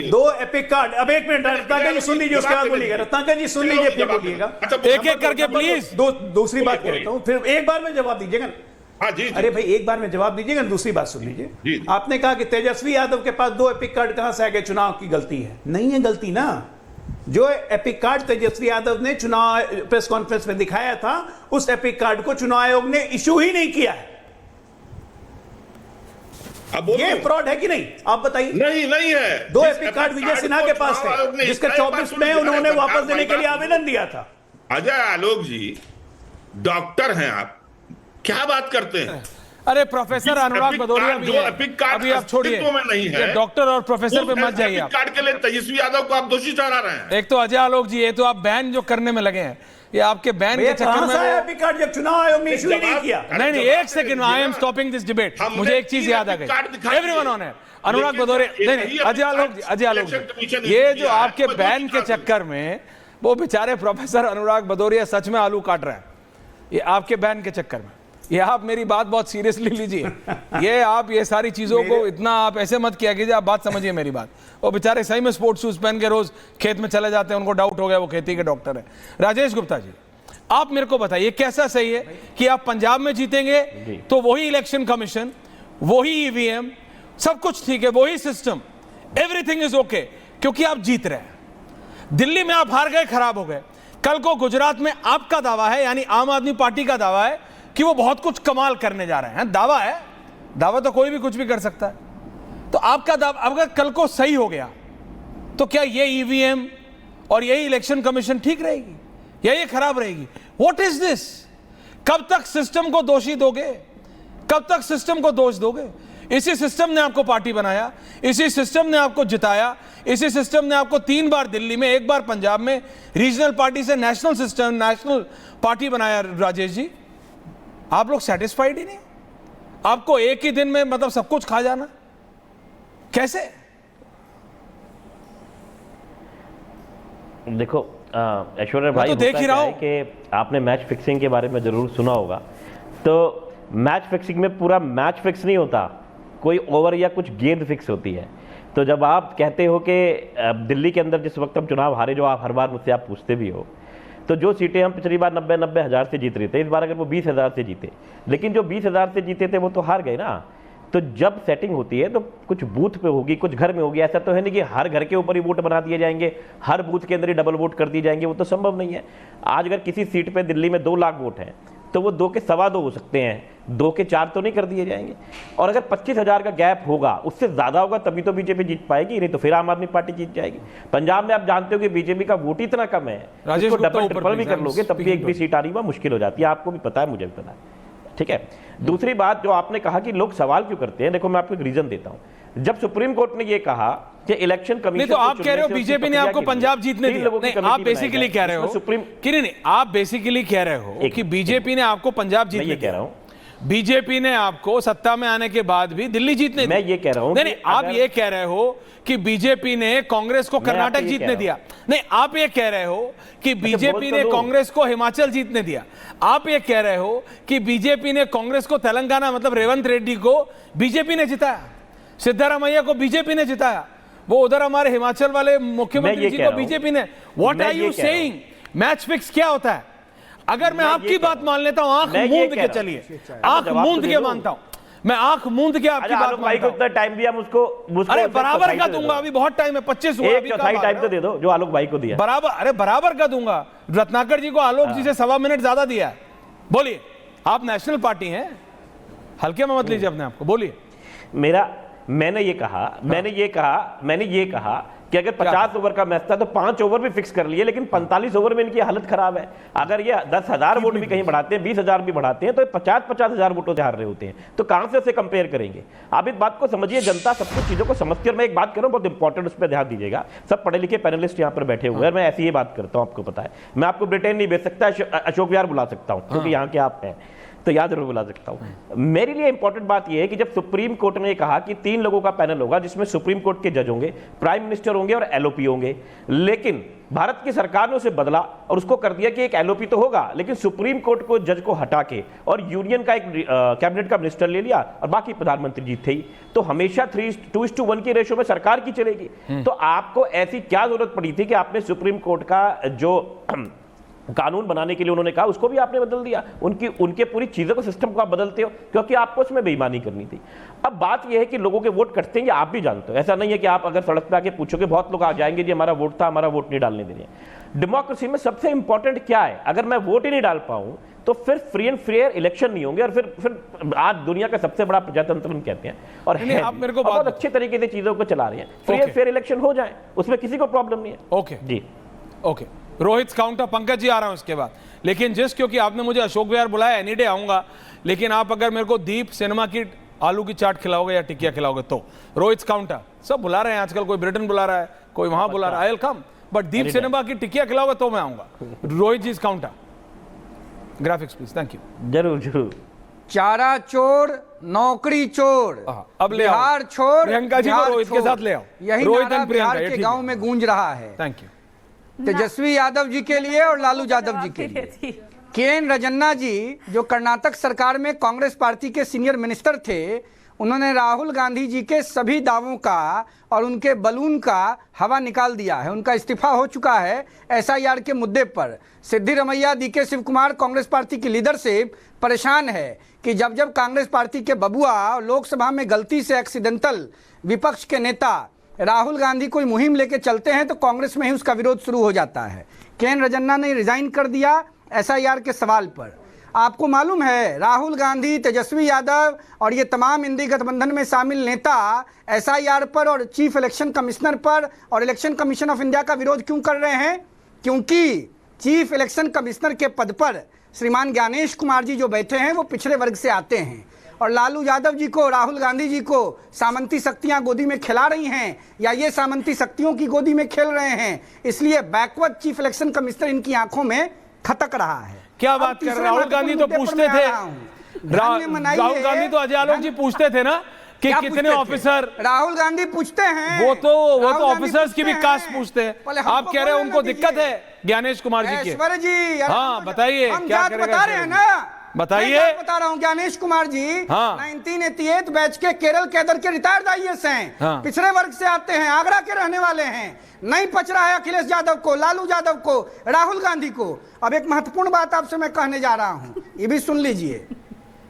2 एपिक कार्ड। अब 1 मिनट रत्नाकर जी सुन लीजिए, उसके बाद बोलिएगा। रत्नाकर जी सुन लीजिए, फिर बोलिएगा। एक-एक करके प्लीज। दूसरी बात कहता हूं, फिर एक बार में जवाब दीजिएगा। हाँ जी। अरे भाई, एक बार में जवाब दीजिएगा, दूसरी बात सुन लीजिए। आपने कहा कि तेजस्वी यादव के पास 2 एपिक कार्ड कहां से आ गए? चुनाव की गलती है? नहीं है गलती ना। जो एपिक कार्ड तेजस्वी यादव ने चुनाव प्रेस कॉन्फ्रेंस में दिखाया था, उस एपिक कार्ड को चुनाव आयोग ने इशू ही नहीं किया है। ये फ्रॉड है कि नहीं? आप बताइए। नहीं है। 2 एपिक कार्ड विजय सिन्हा के पास थे, जिसका 24 में उन्होंने वापस देने के लिए आवेदन दिया था। अजय आलोक जी डॉक्टर हैं आप, क्या बात करते हैं? अरे प्रोफेसर अनुराग भदौरिया भी है। अभी आप छोड़िए, डॉक्टर और प्रोफेसर पे मत जाइए। एपिक कार्ड के लिए तेजस्वी यादव को आप दोषी ठहरा रहे हैं। एक तो अजय आलोक जी, ये तो आप बैन जो करने में लगे हैं, ये आपके बैन के चक्कर में एपिक कार्ड जब चुनाव आयोग ने इशू ही नहीं किया। नहीं, एक second, I am stopping this debate. मुझे एक चीज याद आ गई, एवरीवन ऑन है। अनुराग भदौरिया, नहीं अजय आलोक जी, ये जो आपके बैन के चक्कर में वो बेचारे प्रोफेसर अनुराग भदौरिया सच में आलू काट रहे हैं, ये आपके बैन के चक्कर में। ये आप मेरी बात बहुत सीरियसली लीजिए। ये आप ये सारी चीजों को इतना आप ऐसे मत किया कीजिए, आप बात समझिए मेरी बात। वो बेचारे सही में स्पोर्ट्स शूज पहन के रोज खेत में चले जाते हैं, उनको डाउट हो गया, वो खेती के डॉक्टर है। राजेश गुप्ता जी, आप मेरे को बताइए कैसा सही है कि आप पंजाब में जीतेंगे तो वही इलेक्शन कमीशन, वही ईवीएम, सब कुछ ठीक है, वही सिस्टम, एवरीथिंग इज ओके, क्योंकि आप जीत रहे हैं। दिल्ली में आप हार गए, खराब हो गए। कल को गुजरात में आपका दावा है, यानी आम आदमी पार्टी का दावा है कि वो बहुत कुछ कमाल करने जा रहे हैं। दावा है, दावा तो कोई भी कुछ भी कर सकता है। तो आपका दावा अगर कल को सही हो गया तो क्या ये ईवीएम और यही इलेक्शन कमीशन ठीक रहेगी या ये खराब रहेगी? What is this? कब तक सिस्टम को दोषी दोगे? कब तक सिस्टम को दोष दोगे? इसी सिस्टम ने आपको पार्टी बनाया, इसी सिस्टम ने आपको जिताया, इसी सिस्टम ने आपको 3 बार दिल्ली में, 1 बार पंजाब में रीजनल पार्टी से नेशनल सिस्टम, नेशनल पार्टी बनाया। राजेश जी, आप लोग सेटिस्फाइड ही नहीं? आपको एक ही दिन में मतलब सब कुछ खा जाना कैसे? देखो ऐश्वर्या भाई, तो देख ही रहा हूं कि आपने मैच फिक्सिंग के बारे में जरूर सुना होगा। तो मैच फिक्सिंग में पूरा मैच फिक्स नहीं होता, कोई ओवर या कुछ गेंद फिक्स होती है। तो जब आप कहते हो कि दिल्ली के अंदर जिस वक्त हम चुनाव हारे, जो आप हर बार मुझसे आप पूछते भी हो, तो जो सीटें हम पिछली बार 90 हज़ार से जीत रहे थे, इस बार अगर वो 20 हज़ार से जीते, लेकिन जो 20 हज़ार से जीते थे वो तो हार गए ना। तो जब सेटिंग होती है तो कुछ बूथ पे होगी, कुछ घर में होगी। ऐसा तो है नहीं कि हर घर के ऊपर ही वोट बना दिए जाएंगे, हर बूथ के अंदर ही डबल वोट कर दिए जाएंगे, वो तो संभव नहीं है। आज अगर किसी सीट पे दिल्ली में 2 लाख वोट हैं तो वो 2 के 2.25 हो सकते हैं, 2 के 4 तो नहीं कर दिए जाएंगे। और अगर 25,000 का गैप होगा, उससे ज्यादा होगा, तभी तो बीजेपी जीत पाएगी, नहीं तो फिर आम आदमी पार्टी जीत जाएगी। पंजाब में आप जानते हो कि बीजेपी का वोट इतना कम है, राजेश उसको गुप्ता डबल ऊपर ट्रिपल भी please, कर लोगे तब भी एक भी सीट आनी वह मुश्किल हो जाती है। आपको भी पता है, मुझे भी पता है, ठीक है। दूसरी बात जो आपने कहा कि लोग सवाल क्यों करते हैं, देखो मैं आपको एक रीजन देता हूं। जब सुप्रीम कोर्ट ने ये कहा कि इलेक्शन कमीशन, नहीं तो आप कह रहे हो बीजेपी ने आपको पंजाब जीतने दिया, नहीं आप बेसिकली कह रहे हो सुप्रीम, नहीं आप बेसिकली कह रहे हो कि बीजेपी ने आपको पंजाब जीतने दिया। कह रहा हूं बीजेपी ने आपको सत्ता में आने के बाद भी दिल्ली जीतने दिया। मैं ये कह रहा हूं, नहीं आप ये कह रहे हो कि बीजेपी ने कांग्रेस को कर्नाटक जीतने दिया। नहीं आप ये कह रहे हो कि बीजेपी ने कांग्रेस को हिमाचल जीतने दिया। आप ये कह रहे हो कि बीजेपी ने कांग्रेस को तेलंगाना, मतलब रेवंत रेड्डी को बीजेपी ने जिताया, सिद्धारमैया को बीजेपी ने जिताया, वो उधर हमारे हिमाचल वाले मुख्यमंत्री जी को बीजेपी ने। What are you saying? Match fix क्या होता है? अगर मैं आपकी बात मान लेता हूं, आंख मूंद के चलिए, आंख मूंद के मानता हूं मैं, आंख मूंद के आपकी बात भाई को इतना टाइम दिया मुझको, अरे बराबर का दूंगा, अभी बहुत टाइम है, 25 हुआ, एक चौथाई टाइम तो दे दो जो आलोक भाई को दिया। बराबर, अरे बराबर का दूंगा। रत्नाकर जी को आलोक जी से 1.25 मिनट ज्यादा दिया है। बोलिए, आप नेशनल पार्टी हैं, हल्के में मत लीजिए अपने आप को, बोलिए। मैंने ये कहा कि अगर 50 ओवर का मैच था तो 5 ओवर भी फिक्स कर लिए, लेकिन 45 ओवर में इनकी हालत खराब है। अगर ये 10,000 वोट भी कहीं बढ़ाते हैं, 20,000 भी बढ़ाते हैं, तो 50,000 वोटों से हार रहे होते हैं। तो कहां से उसे कंपेयर करेंगे? आप इस बात को समझिए, जनता सब कुछ चीजों को समझती है। और मैं एक बात कर रहा हूं, बहुत इंपॉर्टेंट, उस पर ध्यान दीजिएगा। सब पढ़े लिखे पैनलिस्ट यहाँ पर बैठे हुए हैं, मैं ऐसी ही बात करता हूं, आपको पता है। मैं आपको ब्रिटेन नहीं भेज सकता, अशोक विहार बुला सकता हूं, क्योंकि यहाँ के आप हैं, तो याद जरूर बुला सकता हूं। मेरे लिए इंपॉर्टेंट बात यह है कि जब सुप्रीम कोर्ट ने कहा कि 3 लोगों का पैनल होगा, जिसमें सुप्रीम कोर्ट के जज होंगे, प्राइम मिनिस्टर होंगे और एलओपी होंगे, लेकिन भारत की सरकार ने उसे बदला और उसको कर दिया कि एक एलओपी तो होगा, लेकिन सुप्रीम कोर्ट को जज को हटा के और यूनियन का एक कैबिनेट का मिनिस्टर ले लिया और बाकी प्रधानमंत्री जी थे ही। तो हमेशा 3:2:1 की रेशो में सरकार की चलेगी। तो आपको ऐसी क्या जरूरत पड़ी थी कि आपने सुप्रीम कोर्ट का जो कानून बनाने के लिए उन्होंने कहा, उसको भी आपने बदल दिया? उनके पूरी चीजों को, सिस्टम को आप बदलते हो क्योंकि आपको उसमें बेईमानी करनी थी। अब बात यह है कि लोगों के वोट कटते हैं, आप भी जानते हो। ऐसा नहीं है कि आप अगर सड़क पे आके पूछोगे, बहुत लोग आ जाएंगे जी हमारा वोट था, हमारा वोट नहीं डालने दे रहे। डेमोक्रेसी में सबसे इंपॉर्टेंट क्या है? अगर मैं वोट ही नहीं डाल पाऊं तो फिर फ्री एंड फेयर इलेक्शन नहीं होंगे, और फिर आज दुनिया का सबसे बड़ा प्रजातंत्र हम कहते हैं, और आप मेरे को बहुत अच्छे तरीके से चीजों को चला रहे हैं। फ्री एंड फेयर इलेक्शन हो जाए, उसमें किसी को प्रॉब्लम नहीं है। ओके जी, ओके। रोहित काउंटर, पंकज जी आ रहा हूं इसके बाद, लेकिन क्योंकि आपने मुझे अशोक विहार बुलाया, एनी डे आऊंगा, लेकिन आप अगर मेरे को दीप सिनेमा की आलू की चाट खिलाओगे या टिकिया खिलाओगे तो। रोहित काउंटर सब बुला रहे हैं आजकल, कोई ब्रिटेन बुला रहा है, कोई वहां बुला रहा है, I will come, but Deep cinema की टिकिया खिलाओगे तो मैं आऊंगा। Rohit ji counter, graphics please, thank you. जरूर जरूर। चारा चोर, नौकरी चोर, अब ले बिहार छोड़, प्रियंका जी को रोहित के साथ ले आओ। यही रोहित नारा एंड प्रियंका, बिहार ये के ठीक गांव है। में गूंज रहा है। Thank you. तेजस्वी यादव जी के लिए और लालू यादव जी के लिए। केएन रजन्ना जी जो कर्नाटक सरकार में कांग्रेस पार्टी के सीनियर मिनिस्टर थे, उन्होंने राहुल गांधी जी के सभी दावों का और उनके बलून का हवा निकाल दिया है। उनका इस्तीफा हो चुका है एसआईआर के मुद्दे पर। सिद्धिरमैया, डीके शिव कुमार, कांग्रेस पार्टी की लीडरशिप परेशान है कि जब जब कांग्रेस पार्टी के बबुआ लोकसभा में गलती से एक्सीडेंटल विपक्ष के नेता राहुल गांधी कोई मुहिम लेके चलते हैं तो कांग्रेस में ही उसका विरोध शुरू हो जाता है। केएन रजन्ना ने रिजाइन कर दिया एसआईआर के सवाल पर। आपको मालूम है राहुल गांधी, तेजस्वी यादव और ये तमाम इंडी गठबंधन में शामिल नेता एसआईआर पर और चीफ इलेक्शन कमिश्नर पर और इलेक्शन कमीशन ऑफ इंडिया का विरोध क्यों कर रहे हैं? क्योंकि चीफ इलेक्शन कमिश्नर के पद पर श्रीमान ज्ञानेश कुमार जी जो बैठे हैं वो पिछड़े वर्ग से आते हैं, और लालू यादव जी को, राहुल गांधी जी को सामंती शक्तियां गोदी में खिला रही हैं या ये सामंती शक्तियों की गोदी में खेल रहे हैं। इसलिए बैकवर्ड चीफ इलेक्शन कमिश्नर इनकी आंखों में खटक रहा है। क्या बात कर रहे हैं? राहुल गांधी तो पूछते थे, राहुल गांधी तो अजय आलोक जी पूछते थे ना कि कितने ऑफिसर। राहुल गांधी पूछते हैं, वो तो ऑफिसर्स की भी कास्ट पूछते हैं। आप कह रहे हैं उनको दिक्कत है ज्ञानेश कुमार जी की? ऐश्वर्य जी, हाँ बताइए, क्या बता रहे हैं ना, बताइए। बता रहा हूँ, ज्ञानेश कुमार जी हाँ। 1988 बैच के केरल कैडर के रिटायर्ड आईएएस हैं। हाँ। पिछड़े वर्ग से आते हैं, आगरा के रहने वाले हैं। नहीं पच रहा है अखिलेश यादव को, लालू यादव को, राहुल गांधी को। अब एक महत्वपूर्ण बात आपसे मैं कहने जा रहा हूं, ये भी सुन लीजिए।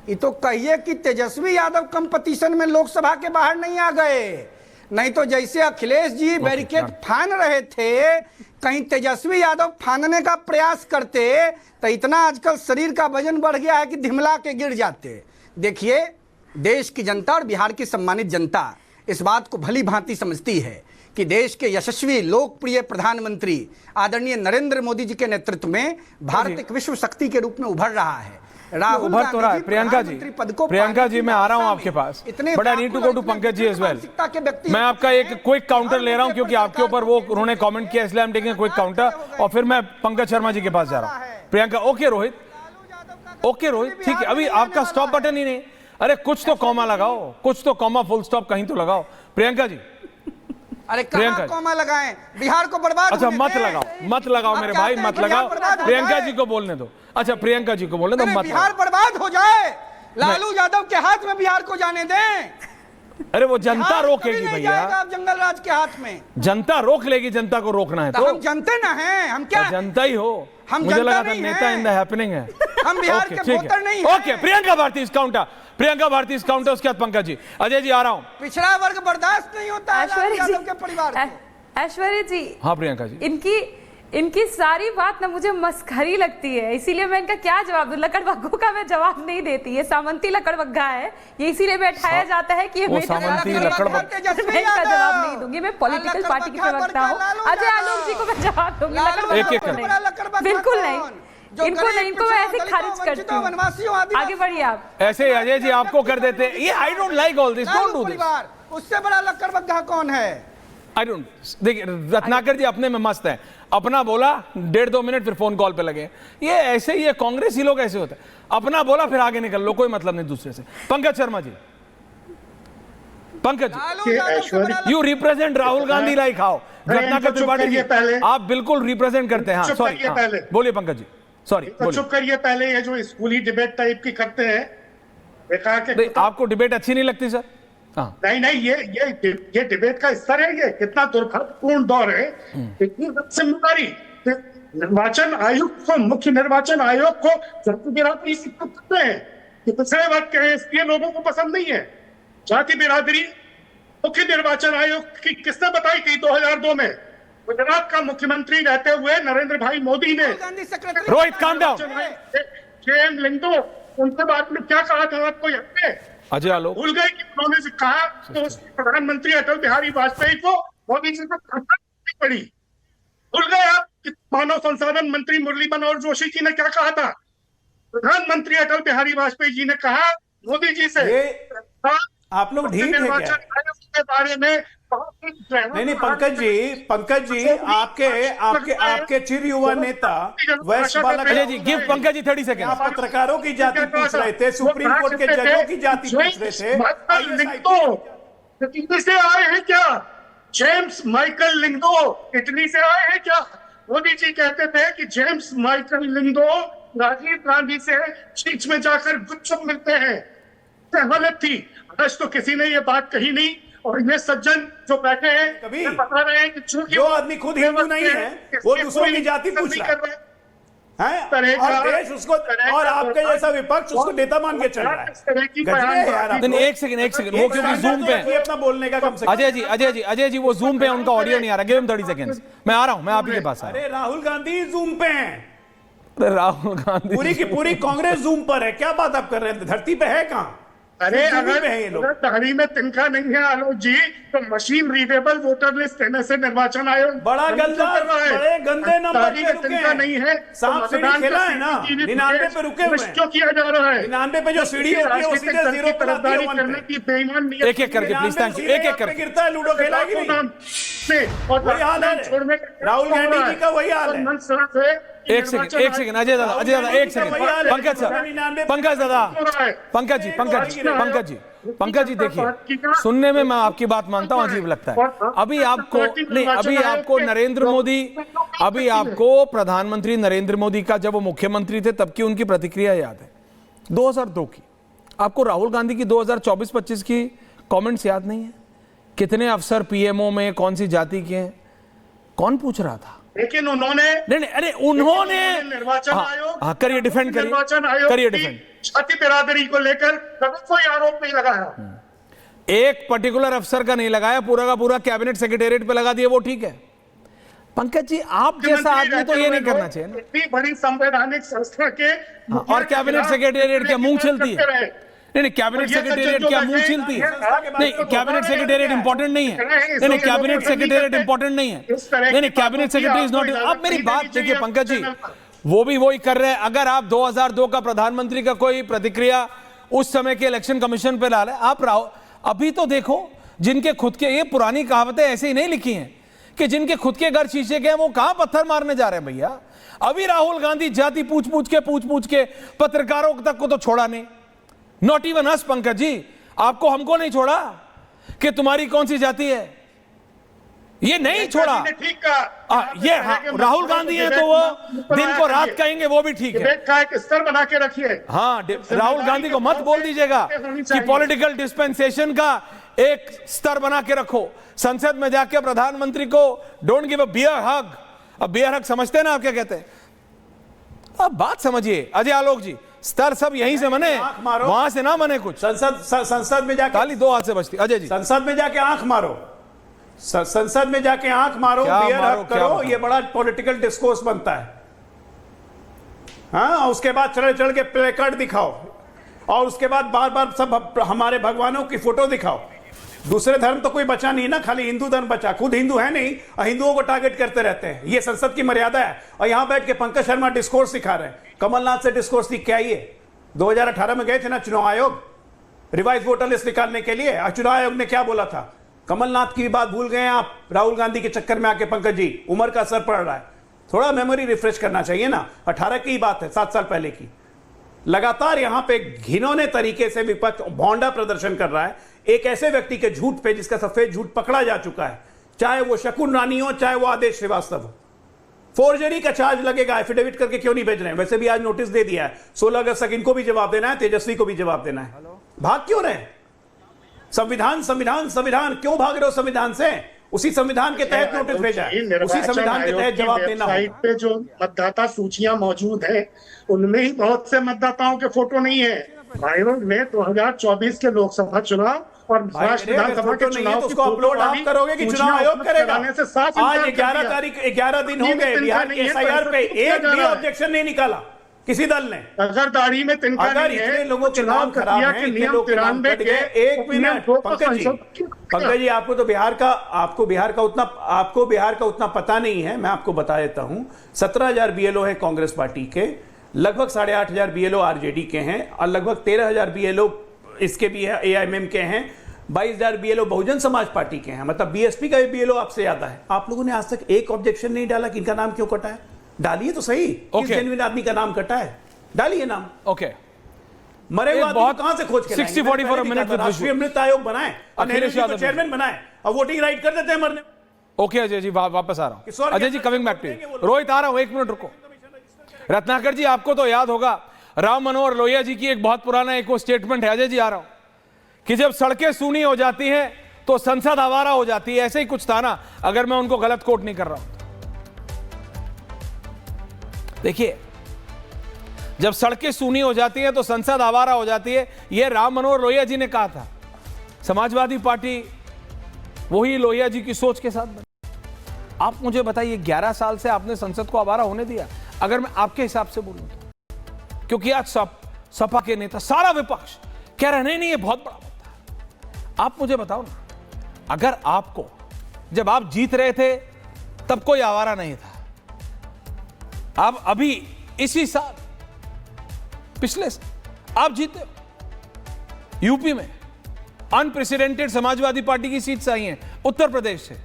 ये तो कहिए कि तेजस्वी यादव कंपटीशन में लोकसभा के बाहर नहीं आ गए, नहीं तो जैसे अखिलेश जी बैरिकेड फान रहे थे, कहीं तेजस्वी यादव फानने का प्रयास करते तो इतना आजकल शरीर का वजन बढ़ गया है कि धिमला के गिर जाते। देखिए, देश की जनता और बिहार की सम्मानित जनता इस बात को भली भांति समझती है कि देश के यशस्वी लोकप्रिय प्रधानमंत्री आदरणीय नरेंद्र मोदी जी के नेतृत्व में भारत एक विश्व शक्ति के रूप में उभर रहा है। राहुल उभर तो रहा है। प्रियंका जी, प्रियंका जी, मैं आ रहा हूं आपके पास, but I need to go to Pankaj ji as well. मैं आपका एक क्विक काउंटर ले रहा हूं क्योंकि आपके ऊपर वो उन्होंने कमेंट किया, इसलिए हम टेकिंग क्विक काउंटर, और फिर मैं पंकज शर्मा जी के पास जा रहा हूं। प्रियंका, ओके रोहित, ओके रोहित, ठीक है, अभी आपका स्टॉप बटन ही नहीं। अरे कुछ तो कॉमा लगाओ, कुछ तो कॉमा फुल स्टॉप कहीं तो लगाओ। प्रियंका जी, अरे कहां कॉमा लगाएं, बिहार को बर्बाद। अच्छा, मत लगाओ मेरे भाई, मत लगाओ। प्रियंका जी को बोलने दो। अच्छा, प्रियंका जी को बोलने दो, मत। बिहार बर्बाद हो जाए, लालू यादव के हाथ में बिहार को जाने दें। अरे वो जनता रोकेगी भैया, जंगल राज के हाथ में जनता रोक लेगी। जनता को रोकना है तो हम जनते ना हैं, हम क्या जनता ही हो। हम मुझे लगा था नहीं नेता इन द हैपनिंग है। हम बिहार के वोटर नहीं हैं। ओके, प्रियंका भारती इस काउंटर, प्रियंका भारती इस काउंटर, उसके बाद पंकज जी। अजय जी आ रहा हूं। पिछड़ा वर्ग बर्दाश्त नहीं होता है लालू यादव के परिवार को। ऐश्वर्या जी, हाँ प्रियंका जी, इनकी सारी बात ना मुझे मस्खरी लगती है, इसीलिए मैं इनका क्या जवाब दूं। लकड़बग्गों का मैं जवाब नहीं देती, ये सामंती लकड़बग्गा है, ये इसीलिए बैठाया जाता है कि ये सामंती लकड़बग्गा, मैं इसका जवाब नहीं दूंगी। मैं पॉलिटिकल पार्टी की प्रवक्ता हूँ। अजय आलोक जी को मैं जवाब दूंगी, बिल्कुल नहीं, इनको मैं ऐसे खारिज करती हूँ। आगे बढ़िए आप। ऐसे अजय जी आपको कर देते हैं ये। I don't like all this, don't do this. उससे बड़ा लकड़बग्गा कौन है? I don't. देखिए, रत्नाकर जी अपने में मस्त है, अपना बोला 1.5-2 मिनट फिर फोन कॉल पे लगे। ये ऐसे ही, ये कांग्रेसी लोग ऐसे होते हैं, अपना बोला फिर आगे निकल लो, कोई मतलब नहीं दूसरे से। Pankaj Sharma ji, Pankaj ji, you represent Rahul Gandhi like how Ratnakar Tripathi ji, आप बिल्कुल रिप्रेजेंट करते हैं। सॉरी, बोलिए पंकज जी, सॉरी। चुप करिए पहले, ये जो स्कूली डिबेट टाइप की करते हैं, आपको डिबेट अच्छी नहीं लगती सर? नहीं, ये डिबेट का स्तर है, ये कितना दुर्भाग्यपूर्ण दौर है। इतनी जिम्मेदारी निर्वाचन आयुक्त को, मुख्य निर्वाचन आयोग को जाति बिरादरी करते हैं कि पिछड़े वर्ग के, इसलिए लोगों को पसंद नहीं है जाति बिरादरी। मुख्य निर्वाचन आयोग की किसने बताई थी? 2002 में गुजरात का मुख्यमंत्री रहते हुए नरेंद्र भाई मोदी ने। Rohit calm down. जेएम लिंगो, उनके बारे में क्या कहा था आपको याद है? अजय आलोक भूल गए कि उन्होंने से कहा तो प्रधानमंत्री अटल बिहारी वाजपेयी को मोदी जी को पड़ी। भूल गए आप कि मानव संसाधन मंत्री मुरली मनोहर जोशी जी ने क्या कहा था? प्रधानमंत्री अटल बिहारी वाजपेयी जी ने कहा मोदी जी से आप लोग ढीठ है क्या? के बारे में नहीं, पंकज जी, आपके चिर युवा नेता वैश्य बालक जी, गिव पंकज जी 30 सेकंड। आप पत्रकारों की जाति पूछ रहे थे, सुप्रीम कोर्ट के जजों की जाति पूछ रहे थे। इटली से आए हैं क्या? जेम्स माइकल लिंगो इटली से आए हैं क्या? मोदी जी कहते थे कि जेम्स माइकल लिंगो राजीव गांधी से बीच में जाकर गुपचुप मिलते हैं। गलत थी, आज तो किसी ने ये बात कही नहीं। और ये सज्जन जो बैठे हैं कभी बता रहे हैं कि जो आदमी खुद हिंदू नहीं है वो दूसरों की जाति पूछ रहा है, और देश उसको, और आपके जैसा विपक्ष उसको नेता मान के चल रहा है। एक सेकंड, वो क्योंकि जूम पे है अपना बोलने का कम से कम। अजय जी वो जूम पे है, उनका ऑडियो नहीं आ रहा। Give him 30 seconds. मैं आ रहा हूं, मैं आप ही के पास आ रहा हूं। अरे राहुल गांधी जूम पे हैं, राहुल गांधी पूरी की पूरी कांग्रेस जूम पर है। क्या बात आप कर रहे हैं? धरती पे है कहां? अरे अगर तहरी में तिनका नहीं है आलोक जी, तो मशीन रीडेबल वोटर लिस्ट देने से निर्वाचन आयोग बड़ा गंदा, बड़े गंदे नंबर पे रुके तिनका नहीं है। सांप सीढ़ी खेला है ना, 99 पे रुके हुए हैं। क्यों किया जा रहा है? 99 पे जो सीढ़ी होती है वो सीधे 0 पर आती है, 1 करने की बेईमान नीयत। एक करके प्लीज, थैंक यू। एक करके गिरता है, लूडो खेला कि नहीं? वही हाल है राहुल गांधी जी का, वही हाल है। एक सेकंड अजय दादा, एक सेकंड। पंकज जी देखिए, सुनने में मैं आपकी बात मानता हूं, अजीब लगता है। अभी आपको नरेंद्र मोदी, अभी आपको प्रधानमंत्री नरेंद्र मोदी का जब वो मुख्यमंत्री थे तब की उनकी प्रतिक्रिया याद है 2002 की। आपको राहुल गांधी की 2024-25 की कमेंट्स याद नहीं है? कितने अफसर पीएमओ में कौन सी जाति के हैं, कौन पूछ रहा था? लेकिन उन्होंने निर्वाचन आयोग, करिए डिफेंड, निर्वाचन आयोग की जाति बिरादरी को लेकर कभी कोई आरोप नहीं लगाया। एक पर्टिकुलर अफसर का नहीं लगाया, पूरा का पूरा कैबिनेट सेक्रेटेरिएट पे लगा दिया, वो ठीक है। पंकज जी, आप जैसा आदमी तो ये नहीं करना चाहिए ना। इतनी बड़ी संवैधानिक संस्था के और कैबिनेट सेक्रेटेरिएट क्या मुंह छिलती है? नहीं, कैबिनेट सेक्रेटेरिएट क्या मुंह छिलती है? नहीं, कैबिनेट सेक्रेटेरिएट इंपॉर्टेंट नहीं है। नहीं, कैबिनेट सेक्रेटेरिएट इंपॉर्टेंट नहीं है। नहीं, कैबिनेट सेक्रेटरी इज नॉट। आप मेरी बात देखिए पंकज जी, वो भी वही कर रहे हैं। अगर आप 2002 का प्रधानमंत्री का कोई प्रतिक्रिया उस समय के इलेक्शन कमीशन पे डाले, आप अभी तो देखो, जिनके खुद के, ये पुरानी कहावतें ऐसे ही नहीं लिखी हैं कि जिनके खुद के घर शीशे के हैं वो कहां पत्थर मारने जा रहे हैं भैया। अभी राहुल गांधी जाति पूछ पूछ के पत्रकारों तक को तो छोड़ा नहीं। Not even us Pankaj ji, आपको हमको नहीं छोड़ा कि तुम्हारी कौन सी जाति है, ये नहीं छोड़ा। ये राहुल गांधी है तो वो दिन को रात कहेंगे, वो भी ठीक है। का एक स्तर बना के रखिए। हाँ, राहुल गांधी को मत बोल दीजिएगा कि पॉलिटिकल डिस्पेंसेशन का एक स्तर बना के रखो। संसद में जाके प्रधानमंत्री को डोंट गिव अ बियर हग। अब बियर हग समझते हैं ना आप क्या कहते हैं? अब बात समझिए अजय आलोक जी, स्तर सब यहीं से बने, वहां से ना बने कुछ। संसद में जाके खाली दो हाथ से बचती। अजय जी, संसद में जाके आंख मारो, संसद में जाके आंख मारो, बियर हग करो, ये बड़ा पॉलिटिकल डिस्कोर्स बनता है। हाँ, उसके बाद चढ़ के प्ले कार्ड दिखाओ, और उसके बाद बार बार सब हमारे भगवानों की फोटो दिखाओ। दूसरे धर्म तो कोई बचा नहीं ना, खाली हिंदू धर्म बचा। खुद हिंदू है नहीं, हिंदुओं को टारगेट करते रहते हैं। ये संसद की मर्यादा है। और यहां बैठ के पंकज शर्मा डिस्कोर्स सिखा रहे हैं। कमलनाथ से डिस्कोर्स सीख के आइए। 2018 में गए थे ना चुनाव आयोग, रिवाइज वोटर लिस्ट निकालने के लिए। चुनाव आयोग ने क्या बोला था? कमलनाथ की बात भूल गए आप राहुल गांधी के चक्कर में आके। पंकज जी, उम्र का असर पड़ रहा है, थोड़ा मेमोरी रिफ्रेश करना चाहिए ना। 18 की बात है, 7 साल पहले की। लगातार यहां पे घिनौने तरीके से विपक्ष भौंडा प्रदर्शन कर रहा है एक ऐसे व्यक्ति के झूठ पे जिसका सफेद झूठ पकड़ा जा चुका है, चाहे वो शकुन रानी हो, चाहे वो आदेश श्रीवास्तव हो। फोर्जरी का चार्ज लगेगा, एफिडेविट करके क्यों नहीं भेज रहे हैं? वैसे भी आज नोटिस दे दिया है, 16 अगस्त तक इनको भी जवाब देना है, तेजस्वी को भी जवाब देना है। भाग क्यों रहे? संविधान संविधान संविधान, क्यों भाग रहे हो संविधान से? उसी संविधान के तहत नोटिस भेजा है, उसी संविधान के तहत जवाब देना है। साइट पे जो मतदाता सूचियां मौजूद है, उनमें ही बहुत से मतदाताओं के फोटो नहीं है। आयोग ने 2024 के लोकसभा चुनाव और महाराष्ट्र विधानसभा के चुनाव उसको अपलोड आप करोगे कि चुनाव आयोग करेगा? आज 11 तारीख 11 दिन हो गए बिहार के एसआईआर पे, एक भी ऑब्जेक्शन नहीं निकाला किसी दल ने। अगर दाढ़ी में तिनका नहीं है, लोगों के नाम खराब हैं, इतने लोग 93 के। एक मिनट पंकज जी, आपको तो बिहार का उतना पता नहीं है। मैं आपको बता देता हूं, 17,000 बीएलओ है कांग्रेस पार्टी के, लगभग 8,500 बीएलओ आरजेडी के हैं, और लगभग 13,000 बीएलओ इसके भी है, एआईएमएम के हैं, 22,000 बीएलओ बहुजन समाज पार्टी के हैं। मतलब बीएसपी का भी बीएलओ आपसे ज्यादा है। आप लोगों ने आज तक एक ऑब्जेक्शन नहीं डाला कि इनका नाम क्यों कटा है। डालिए तो सही, किस जेन्युइन आदमी का नाम कटा है, डालिए नाम। ओके, मरे हुए आदमी कहां से खोज के 60-40 मिनट में राष्ट्रीय अमृत आयोग बनाए, अखिलेश यादव चेयरमैन बनाए, और वोटिंग राइट कर देते हैं मरने। ओके अजय जी, वापस आ रहा हूं। Ajay ji, coming back to you. Rohit आ रहा हूं, 1 मिनट रुको। रत्नाकर जी, आपको तो याद होगा राम मनोहर लोहिया जी की एक बहुत पुराना एक वो स्टेटमेंट है, अजय जी आ रहा हूं, कि जब सड़कें सूनी हो जाती हैं तो संसद आवारा हो जाती है। ऐसे ही कुछ था ना, अगर मैं उनको गलत कोट नहीं कर रहा हूं। देखिए, जब सड़कें सूनी हो जाती हैं तो संसद आवारा हो जाती है, यह राम मनोहर लोहिया जी ने कहा था। समाजवादी पार्टी वही लोहिया जी की सोच के साथ बनी। आप मुझे बताइए, 11 साल से आपने संसद को आवारा होने दिया? अगर मैं आपके हिसाब से बोलूं तो, क्योंकि आज सपा के नेता, सारा विपक्ष कह रहे नहीं ये बहुत बड़ा मुद्दा है। आप मुझे बताओ ना, अगर आपको, जब आप जीत रहे थे तब कोई आवारा नहीं था, आप अभी इसी साल, पिछले साल आप जीते यूपी में, अनप्रेसिडेंटेड समाजवादी पार्टी की सीट्स आई हैं उत्तर प्रदेश से।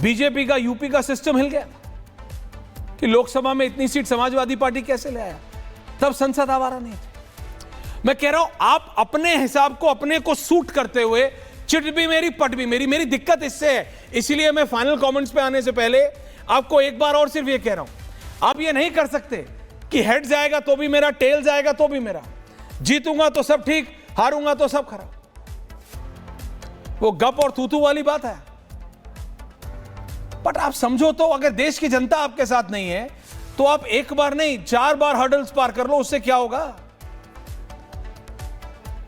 बीजेपी का यूपी का सिस्टम हिल गया कि लोकसभा में इतनी सीट समाजवादी पार्टी कैसे ले आया, तब संसद आवारा नहीं थी। मैं कह रहा हूं, आप अपने हिसाब को, अपने को सूट करते हुए, चिट भी मेरी पट भी मेरी दिक्कत इससे है। इसीलिए मैं फाइनल कमेंट्स पे आने से पहले आपको एक बार और सिर्फ ये कह रहा हूं, आप ये नहीं कर सकते कि हेड जाएगा तो भी मेरा, टेल जाएगा तो भी मेरा, जीतूंगा तो सब ठीक, हारूंगा तो सब खराब। वो गप और तूतू वाली बात है। बट आप समझो तो, अगर देश की जनता आपके साथ नहीं है तो आप एक बार नहीं 4 बार हर्डल्स पार कर लो, उससे क्या होगा?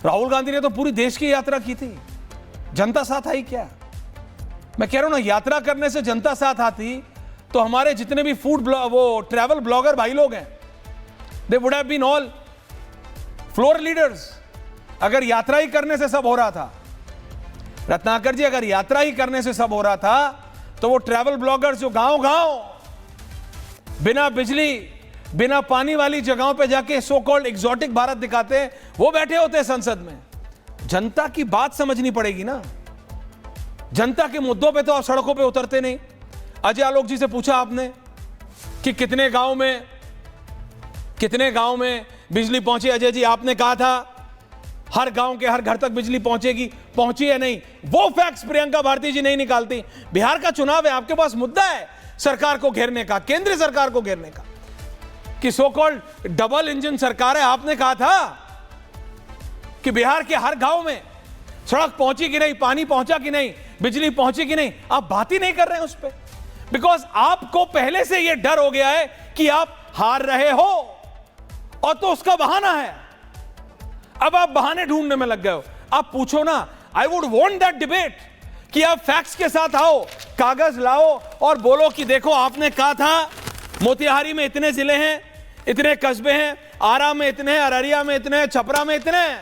राहुल गांधी ने तो पूरी देश की यात्रा की थी, जनता साथ आई क्या? मैं कह रहा हूं ना, यात्रा करने से जनता साथ आती तो हमारे जितने भी वो ट्रैवल ब्लॉगर भाई लोग हैं, they would have been all floor leaders. अगर यात्रा ही करने से सब हो रहा था, रत्नाकर जी, अगर यात्रा ही करने से सब हो रहा था, तो वो ट्रैवल ब्लॉगर्स जो गांव-गांव बिना बिजली बिना पानी वाली जगहों पे जाके सो कॉल्ड एग्जॉटिक भारत दिखाते हैं, वो बैठे होते हैं संसद में। जनता की बात समझनी पड़ेगी ना, जनता के मुद्दों पे तो आप सड़कों पे उतरते नहीं। अजय आलोक जी से पूछा आपने कि कितने गांव में बिजली पहुंची? अजय जी, आपने कहा था हर गांव के हर घर तक बिजली पहुंचेगी, पहुंची है नहीं? वो फैक्ट्स प्रियंका भारती जी नहीं निकालती। बिहार का चुनाव है, आपके पास मुद्दा है सरकार को घेरने का, केंद्रीय सरकार को घेरने का, कि सो कॉल्ड डबल इंजन सरकार है। आपने कहा था कि बिहार के हर गांव में सड़क पहुंची कि नहीं, पानी पहुंचा कि नहीं, बिजली पहुंची कि नहीं? आप बात ही नहीं कर रहे हैं उस पर, बिकॉज आपको पहले से यह डर हो गया है कि आप हार रहे हो, और तो उसका बहाना है। अब आप बहाने ढूंढने में लग गए हो। आप पूछो ना, I would want that debate कि आप फैक्ट्स के साथ आओ, कागज लाओ और बोलो कि देखो आपने कहा था मोतिहारी में इतने जिले हैं, इतने कस्बे हैं, आरा में इतने हैं, अररिया में इतने हैं, छपरा में इतने हैं।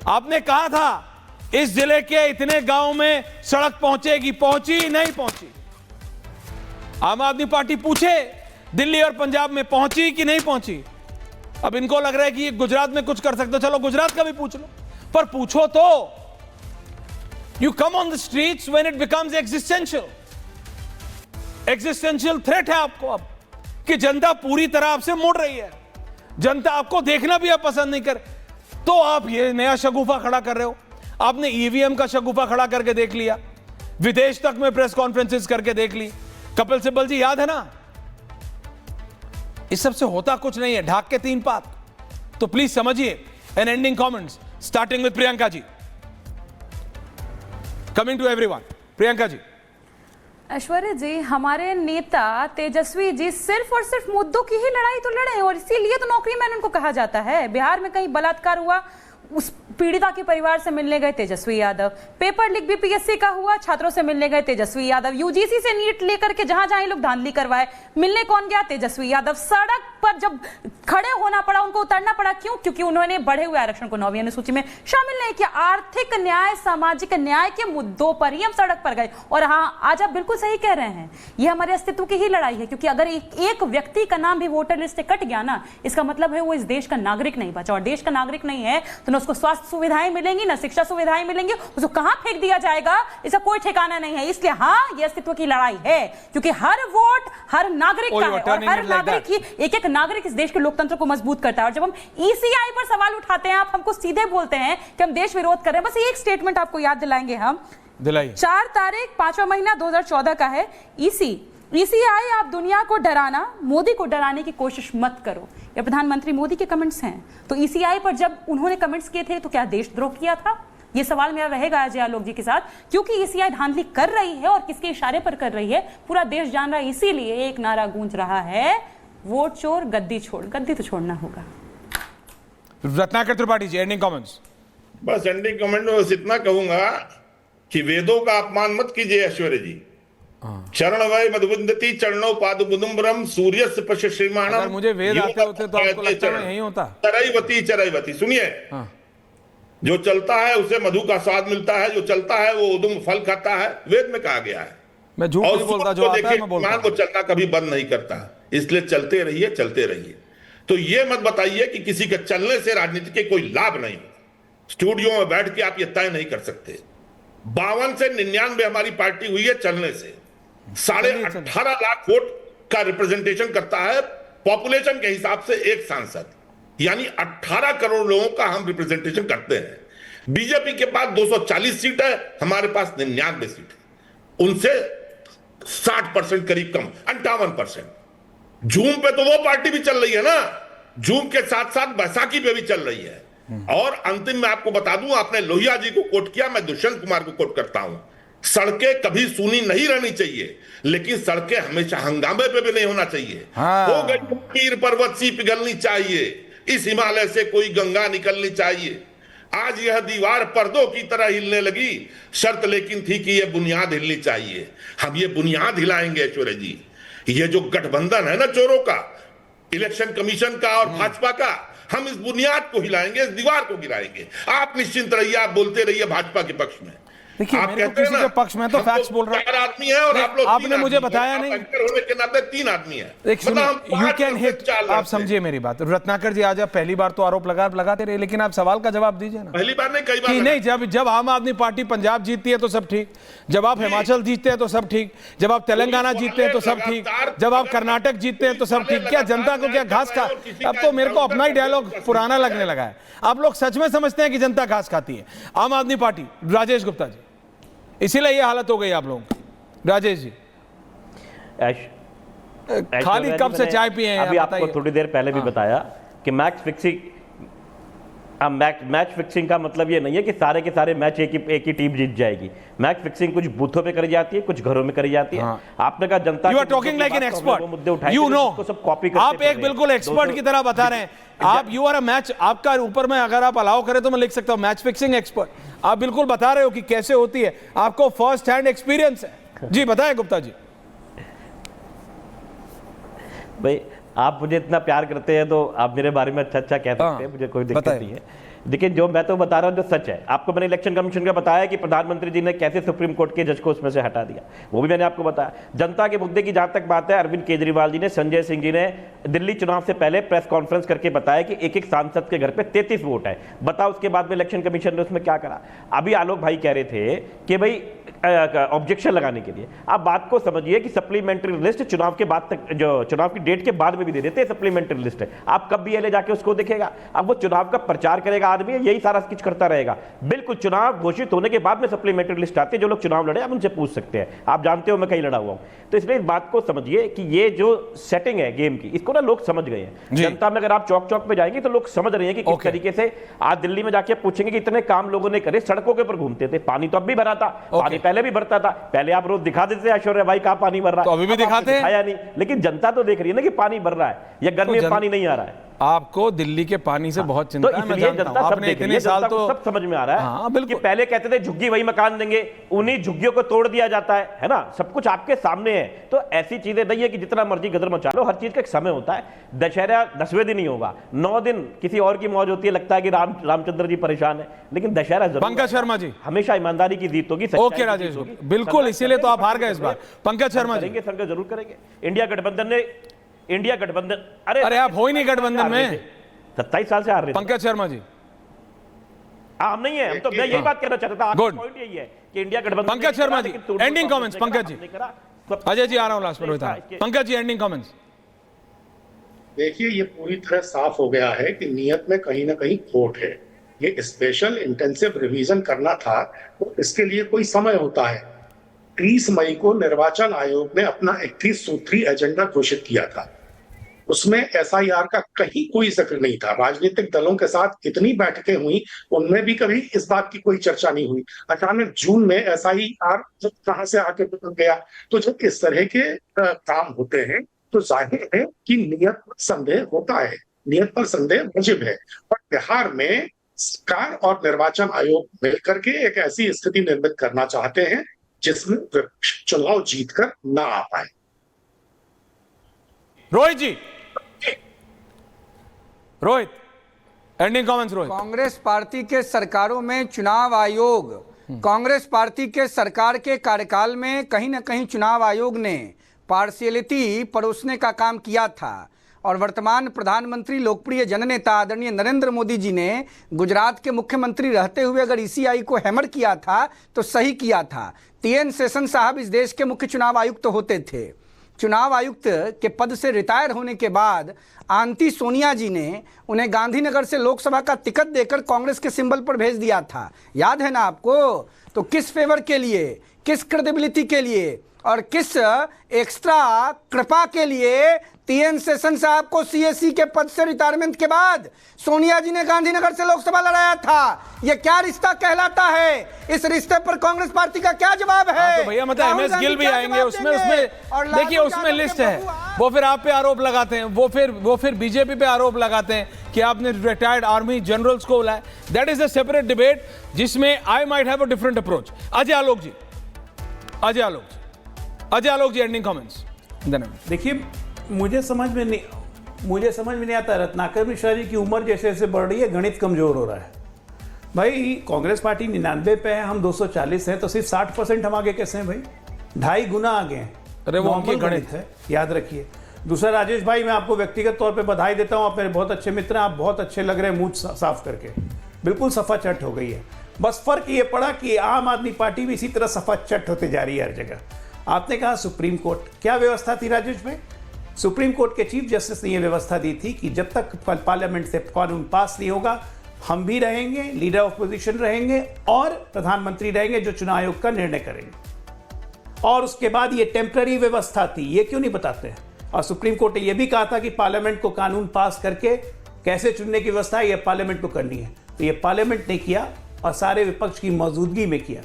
आपने कहा था इस जिले के इतने गांव में सड़क पहुंचेगी, पहुंची नहीं पहुंची? आम आदमी पार्टी पूछे दिल्ली और पंजाब में पहुंची कि नहीं पहुंची? अब इनको लग रहा है कि ये गुजरात में कुछ कर सकते हो, चलो गुजरात का भी पूछ लो, पर पूछो तो। You come on the streets when it becomes existential threat है आपको अब, कि जनता पूरी तरह आपसे मुड़ रही है, जनता आपको देखना भी आप पसंद नहीं कर, तो आप ये नया शगुफा खड़ा कर रहे हो। आपने ईवीएम का शगुफा खड़ा करके देख लिया, विदेश तक में प्रेस कॉन्फ्रेंसेस करके देख ली। कपिल सिब्बल जी, याद है ना? इस सब से होता कुछ नहीं है, ढाक के तीन पात। तो प्लीज समझिए। An ending comments starting with Priyanka ji, coming to everyone. Priyanka ji. Aishwarya ji, हमारे नेता तेजस्वी जी सिर्फ और सिर्फ मुद्दों की ही लड़ाई तो लड़े, और इसीलिए तो नौकरी मैन उनको कहा जाता है। बिहार में कहीं बलात्कार हुआ, उस पीड़िता के परिवार से मिलने गए Tejashwi Yadav. Paper leak BPSC का हुआ, छात्रों से मिलने गए तेजस्वी यादव। यूजीसी से नीट लेकर के जहां जहां लोग धांधली करवाए, मिलने कौन गया? तेजस्वी यादव। सड़क पर जब खड़े होना पड़ा, उनको उतरना पड़ा, क्यों? क्योंकि उन्होंने बढ़े हुए आरक्षण को 9वीं अनुसूची में शामिल नहीं किया। आर्थिक न्याय, सामाजिक न्याय के मुद्दों पर ही हम सड़क पर गए। और हाँ, आज आप बिल्कुल सही कह रहे हैं, ये हमारे अस्तित्व की ही लड़ाई है, क्योंकि अगर एक व्यक्ति का नाम भी वोटर लिस्ट से कट गया ना, इसका मतलब है वो इस देश का नागरिक नहीं बचा, और देश का नागरिक नहीं है तो ना उसको स्वास्थ्य सुविधाएं मिलेंगी, ना शिक्षा सुविधाएं मिलेंगी, उसको कहां फेंक दिया जाएगा इसका कोई ठिकाना नहीं है। इसलिए हाँ, ये अस्तित्व की लड़ाई है, क्योंकि हर वोट हर नागरिक का है, और हर नागरिक ही, एक एक नागरिक इस देश के लोकतंत्र को मजबूत करता है। और जब हम ईसीआई पर सवाल उठाते हैं, आप हमको सीधे बोलते हैं कि हम देश विरोध कर रहे हैं। बस एक स्टेटमेंट आपको याद दिलाएंगे हम, 4 तारीख 5वां महीना 2014 का है। ईसीआई, आप दुनिया को डराना, मोदी को डराने की कोशिश मत करो। ये प्रधानमंत्री मोदी के कमेंट्स हैं। तो ईसीआई पर जब उन्होंने कमेंट्स किए थे तो क्या देशद्रोह किया था? ये सवाल मेरा रहेगा अजय आलोक जी के साथ, क्योंकि ईसीआई धांधली कर रही है और किसके इशारे पर कर रही है पूरा देश जान रहा है। इसीलिए एक नारा गूंज रहा है, वोट चोर गद्दी छोड़। गद्दी तो छोड़ना होगा। रत्नाकर त्रिपाठी जी, एंडिंग कमेंट्स। बस एंडिंग कमेंट में बस इतना कहूंगा कि वेदों का अपमान मत कीजिए ऐश्वर्य जी। चरण वै मधुबंदती चरणों पादुबुदुम्बरम सूर्यस्य पश्य श्रीमाणम। अगर मुझे वेद आते होते तो आपको लगता है यही होता। चरैवती सुनिए, जो चलता है उसे मधु का स्वाद मिलता है, जो चलता है वो उदुम फल खाता है, वेद में कहा गया है। मैं झूठ नहीं बोलता, जो आता है मैं बोलता हूं। वो चलना कभी बंद नहीं करता, इसलिए चलते रहिए, चलते रहिए। तो ये मत बताइए कि किसी के चलने से राजनीति के कोई लाभ नहीं होगा। स्टूडियो में बैठ के आप ये तय नहीं कर सकते। 52 से 99 हमारी पार्टी हुई है चलने से। 18.5 लाख वोट का रिप्रेजेंटेशन करता है पॉपुलेशन के हिसाब से एक सांसद, यानी 18 करोड़ लोगों का हम रिप्रेजेंटेशन करते हैं। बीजेपी के पास 240 सीट है, हमारे पास 99 सीट है, उनसे 60% करीब कम, 58%। झूम पे तो वो पार्टी भी चल रही है ना, झूम के साथ साथ बैसाखी पे भी चल रही है। और अंतिम में आपको बता दूं, आपने लोहिया जी को कोट किया, मैं दुष्यंत कुमार को कोट करता हूं। सड़कें कभी सूनी नहीं रहनी चाहिए, लेकिन सड़कें हमेशा हंगामे पे भी नहीं होना चाहिए। हो गई पीर पर्वत सी पिघलनी चाहिए, इस हिमालय से कोई गंगा निकलनी चाहिए। आज यह दीवार पर्दों की तरह हिलने लगी, शर्त लेकिन थी कि यह बुनियाद हिलनी चाहिए। हम ये बुनियाद हिलाएंगे ऐश्वर्या जी। ये जो गठबंधन है ना चोरों का, इलेक्शन कमीशन का और भाजपा का, हम इस बुनियाद को हिलाएंगे, इस दीवार को गिराएंगे। आप निश्चिंत रहिए, आप बोलते रहिए भाजपा के पक्ष में। देखिए, आप मेरे को कहते हैं किसी ना, के पक्ष में तो हम फैक्ट्स लोग बोल रहा हूं। 4 आदमी हैं और आप लोग आपने 3 मुझे आदमी बताया हैं। नहीं। आप एंकर होने के नाते 3 आदमी हैं। एक सुनिए, हम यू 5 कैन में हिट, चाल आप लड़ते हैं। समझिए मेरी बात। रत्नाकर जी, आज आप पहली बार तो आरोप लगाते रहे, लेकिन आप सवाल का जवाब दीजिए ना। पहली बार नहीं, कई बार कि नहीं, जब आम आदमी पार्टी पंजाब जीतती है तो सब ठीक, जब आप हिमाचल जीतते हैं तो सब ठीक, जब आप तेलंगाना जीतते हैं तो सब ठीक, जब आप कर्नाटक जीतते हैं तो सब ठीक। क्या जनता को क्या घास खा? अब तो मेरे को अपना ही डायलॉग पुराना लगने लगा है। आप लोग सच में समझते हैं कि जनता घास खाती है? आम आदमी पार्टी, राजेश गुप्ता जी, इसीलिए ये हालत हो गई आप लोगों की। राजेश जी, खाली कप से चाय पिए हैं? अभी आपको थोड़ी देर पहले भी बताया कि मैच फिक्सिंग का मतलब ये नहीं है कि सारे के सारे मैच एक ही टीम जीत जाएगी। मैच फिक्सिंग कुछ बूथों पे करी जाती है, कुछ घरों में करी जाती है। आपने कहा जनता, you are talking like an expert, you know, सब कॉपी आप एक बिल्कुल एक्सपर्ट की तरह बता रहे हैं। आप, यू आर अ मैच, आपका ऊपर में अगर आप अलाउ करें तो मैं लिख सकता हूं मैच फिक्सिंग एक्सपर्ट। आप बिल्कुल बता रहे हो कि कैसे होती है, आपको फर्स्ट हैंड एक्सपीरियंस है। जी बताएं गुप्ता जी। भाई, आप मुझे इतना प्यार करते हैं तो आप मेरे बारे में अच्छा कह सकते हैं, मुझे कोई दिक्कत नहीं है। देखिए, जो मैं तो बता रहा हूं जो सच है, आपको मैंने इलेक्शन कमीशन का बताया कि प्रधानमंत्री जी ने कैसे सुप्रीम कोर्ट के जज को उसमें से हटा दिया, वो भी मैंने आपको बताया। जनता के मुद्दे की जहां तक बात है, अरविंद केजरीवाल जी ने, संजय सिंह जी ने दिल्ली चुनाव से पहले प्रेस कॉन्फ्रेंस करके बताया कि एक सांसद के घर पे 33 वोट है। बताओ उसके बाद में इलेक्शन कमीशन ने उसमें क्या करा। अभी आलोक भाई कह रहे थे कि भाई ऑब्जेक्शन लगाने के लिए, आप बात को समझिए कि सप्लीमेंट्री लिस्ट चुनाव के बाद तक, जो चुनाव की डेट के बाद में भी दे देते हैं सप्लीमेंट्री लिस्ट है। आप कब भी एलए जाके उसको देखेगा? अब वो चुनाव का प्रचार करेगा आदमी, यही सारा कुछ करता रहेगा। बिल्कुल चुनाव घोषित होने के बाद में सप्लीमेंट्री लिस्ट आती है, जो लोग चुनाव लड़े आप उनसे पूछ सकते हैं। आप जानते हो मैं कहीं लड़ा हुआ हूं। तो इसलिए इस बात को समझिए कि ये जो सेटिंग है गेम की, इसको ना लोग समझ गए हैं। जनता में अगर आप चौक चौक पे जाएंगे तो लोग समझ रहे हैं कि किस तरीके से। आज दिल्ली में जाके पूछेंगे कि इतने काम लोगों ने करे, सड़कों के ऊपर घूमते थे, पानी तो अब भी भरा था, पानी पहले भी भरता था। पहले आप रोज दिखा देते ऐश्वर्या भाई कहां पानी भर रहा है, तो अभी भी दिखाते हैं, दिखाया नहीं। लेकिन जनता तो देख रही है ना कि पानी भर रहा है, या गर्मी में पानी नहीं आ रहा है। आपको दिल्ली के पानी से बहुत चिंता है, मैं जानता हूं। आपने इतने साल तो सब समझ में आ रहा है। हाँ, बिल्कुल। कि पहले कहते थे झुग्गी वही मकान देंगे, उन्हीं झुग्गियों को तोड़ दिया जाता है ना। सब कुछ आपके सामने है। तो ऐसी चीजें नहीं है कि जितना मर्जी गदर मचा लो, हर चीज का एक समय होता है। दशहरा 10वें दिन ही होगा, 9 दिन किसी और की मौज होती है, लगता है कि रामचंद्र जी परेशान है, लेकिन दशहरा जरूर। पंकज शर्मा जी, हमेशा ईमानदारी की जीत होगी। ओके राजेश, बिल्कुल, इसीलिए तो आप हार गए इस बार। पंकज शर्मा जी, संघर्ष जरूर करेंगे। इंडिया गठबंधन अरे आप हो ही नहीं गठबंधन में, 27 साल से हार रहे थे। पंकज शर्मा जी, हम नहीं है, हम तो मैं यही बात कहना चाहता था। गुड, पॉइंट यही है कि इंडिया गठबंधन। पंकज शर्मा जी, एंडिंग कमेंट्स। पंकज जी, अजय जी आ रहा हूं लास्ट पर। Pankaj ji, ending comments. देखिए, ये पूरी तरह साफ हो गया है कि नियत में कहीं ना कहीं खोट है। ये स्पेशल इंटेंसिव रिवीजन करना था तो इसके लिए कोई समय होता है। 30 मई को निर्वाचन आयोग ने अपना 31 सूत्री एजेंडा घोषित किया था। उसमें एसआईआर का कहीं कोई जिक्र नहीं था। राजनीतिक दलों के साथ इतनी बैठकें हुई, उनमें भी कभी इस बात की कोई चर्चा नहीं हुई। अचानक जून में एसआईआर कहां से आके निकल गया। तो जब इस तरह के काम होते हैं तो जाहिर है कि नियत पर संदेह होता है, नियत पर संदेह वाजिब है। और बिहार में सरकार और निर्वाचन आयोग मिलकर के एक ऐसी स्थिति निर्मित करना चाहते हैं जिसमें विपक्ष चुनाव जीतकर ना आ पाए। Rohit ji, Rohit, ending comments. Rohit, Congress party के सरकारों में चुनाव आयोग, कांग्रेस पार्टी के सरकार के कार्यकाल में कहीं ना कहीं चुनाव आयोग ने पार्शियलिटी परोसने का काम किया था। और वर्तमान प्रधानमंत्री, लोकप्रिय जननेता आदरणीय नरेंद्र मोदी जी ने गुजरात के मुख्यमंत्री रहते हुए अगर ईसीआई को हैमर किया था तो सही किया था। TN सेशन साहब इस देश के मुख्य चुनाव आयुक्त होते थे। चुनाव आयुक्त के पद से रिटायर होने के बाद आंटी सोनिया जी ने उन्हें गांधीनगर से लोकसभा का टिकट देकर कांग्रेस के सिंबल पर भेज दिया था। याद है ना आपको? तो किस फेवर के लिए, किस क्रेडिबिलिटी के लिए और किस एक्स्ट्रा कृपा के लिए TN सेशन साहब को CSE के पद से रिटायरमेंट के बाद सोनिया जी ने गांधीनगर से लोकसभा लड़ाया था? यह क्या रिश्ता कहलाता है? इस रिश्ते पर कांग्रेस पार्टी का क्या जवाब है? तो भैया मतलब MS गिल भी आएंगे उसमें देखिए उसमें लिस्ट है। वो फिर आप पे आरोप लगाते हैं, वो फिर बीजेपी पे आरोप लगाते हैं कि कि आपने रिटायर्ड आर्मी जनरल्स को बुलाया, that is a separate debate जिसमें I might have a different approach. Ajay Alok ji, Ajay Alok ji, ending comments. देखिए, मुझे समझ में नहीं आता, रत्नाकर मिश्रा जी की उम्र जैसे जैसे बढ़ रही है, गणित कमजोर हो रहा है। भाई कांग्रेस पार्टी 99 पे है, हम 240 हैं, तो सिर्फ 60% हम आगे कैसे हैं भाई? 2.5 गुना आगे हैं। अरे वो उनकी गणित है, याद रखिए। दूसरा, राजेश भाई, मैं आपको व्यक्तिगत तौर पे बधाई देता हूं, आप मेरे बहुत अच्छे मित्र हैं, आप बहुत अच्छे लग रहे हैं मूंछ साफ करके, बिल्कुल सफा चट हो गई है। बस फर्क ये पड़ा कि आम आदमी पार्टी भी इसी तरह सफा चट होते जा रही है हर जगह। आपने कहा सुप्रीम कोर्ट, क्या व्यवस्था थी राजेश भाई? सुप्रीम कोर्ट के चीफ जस्टिस ने यह व्यवस्था दी थी कि जब तक पार्लियामेंट से कानून पास नहीं होगा, हम भी रहेंगे, लीडर ऑफ पोजीशन रहेंगे और प्रधानमंत्री रहेंगे जो चुनाव आयोग का निर्णय करेंगे। और उसके बाद ये टेम्पररी व्यवस्था थी, ये क्यों नहीं बताते हैं? और सुप्रीम कोर्ट ने यह भी कहा था कि पार्लियामेंट को कानून पास करके कैसे चुनने की व्यवस्था है, यह पार्लियामेंट को करनी है। तो ये पार्लियामेंट ने किया और सारे विपक्ष की मौजूदगी में किया।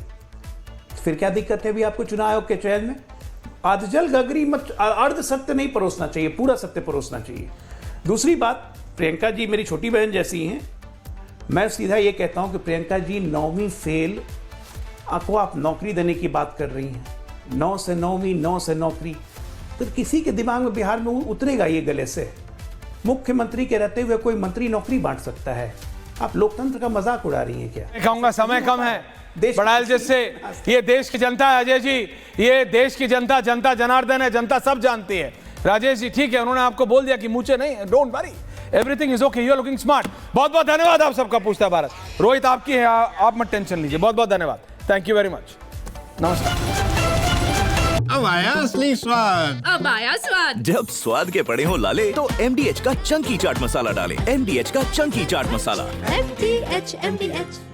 फिर क्या दिक्कत है भी आपको चुनाव आयोग के चयन में? आधजल गगरी मत, अर्ध सत्य नहीं परोसना चाहिए, पूरा सत्य परोसना चाहिए। दूसरी बात, प्रियंका जी मेरी छोटी बहन जैसी हैं, मैं सीधा ये कहता हूं कि प्रियंका जी 9वीं फेल आपको आप नौकरी देने की बात कर रही हैं, 9 से 9वीं, 9 से नौकरी, तो किसी के दिमाग में बिहार में उतरेगा ये गले से? मुख्यमंत्री के रहते हुए कोई मंत्री नौकरी बांट सकता है? आप लोकतंत्र का मजाक उड़ा रही हैं क्या? मैं कहूंगा समय कम है, बड़ाल जैसे ये देश की जनता है अजय जी, ये देश की जनता, जनता जनार्दन है, जनता सब जानती है। राजेश जी ठीक है, उन्होंने आपको बोल दिया कि मुझे नहीं, don't worry, everything is okay, you are looking smart. बहुत बहुत धन्यवाद आप सबका। पूछता भारत, रोहित आपकी है, आप मत टेंशन लीजिए। बहुत बहुत धन्यवाद, थैंक यू वेरी मच, नमस्कार। अब आया असली स्वाद, अब आया स्वाद। जब स्वाद के पड़े हो लाले तो MDH का चंकी चाट मसाला डालें। MDH का चंकी चाट मसाला। MDH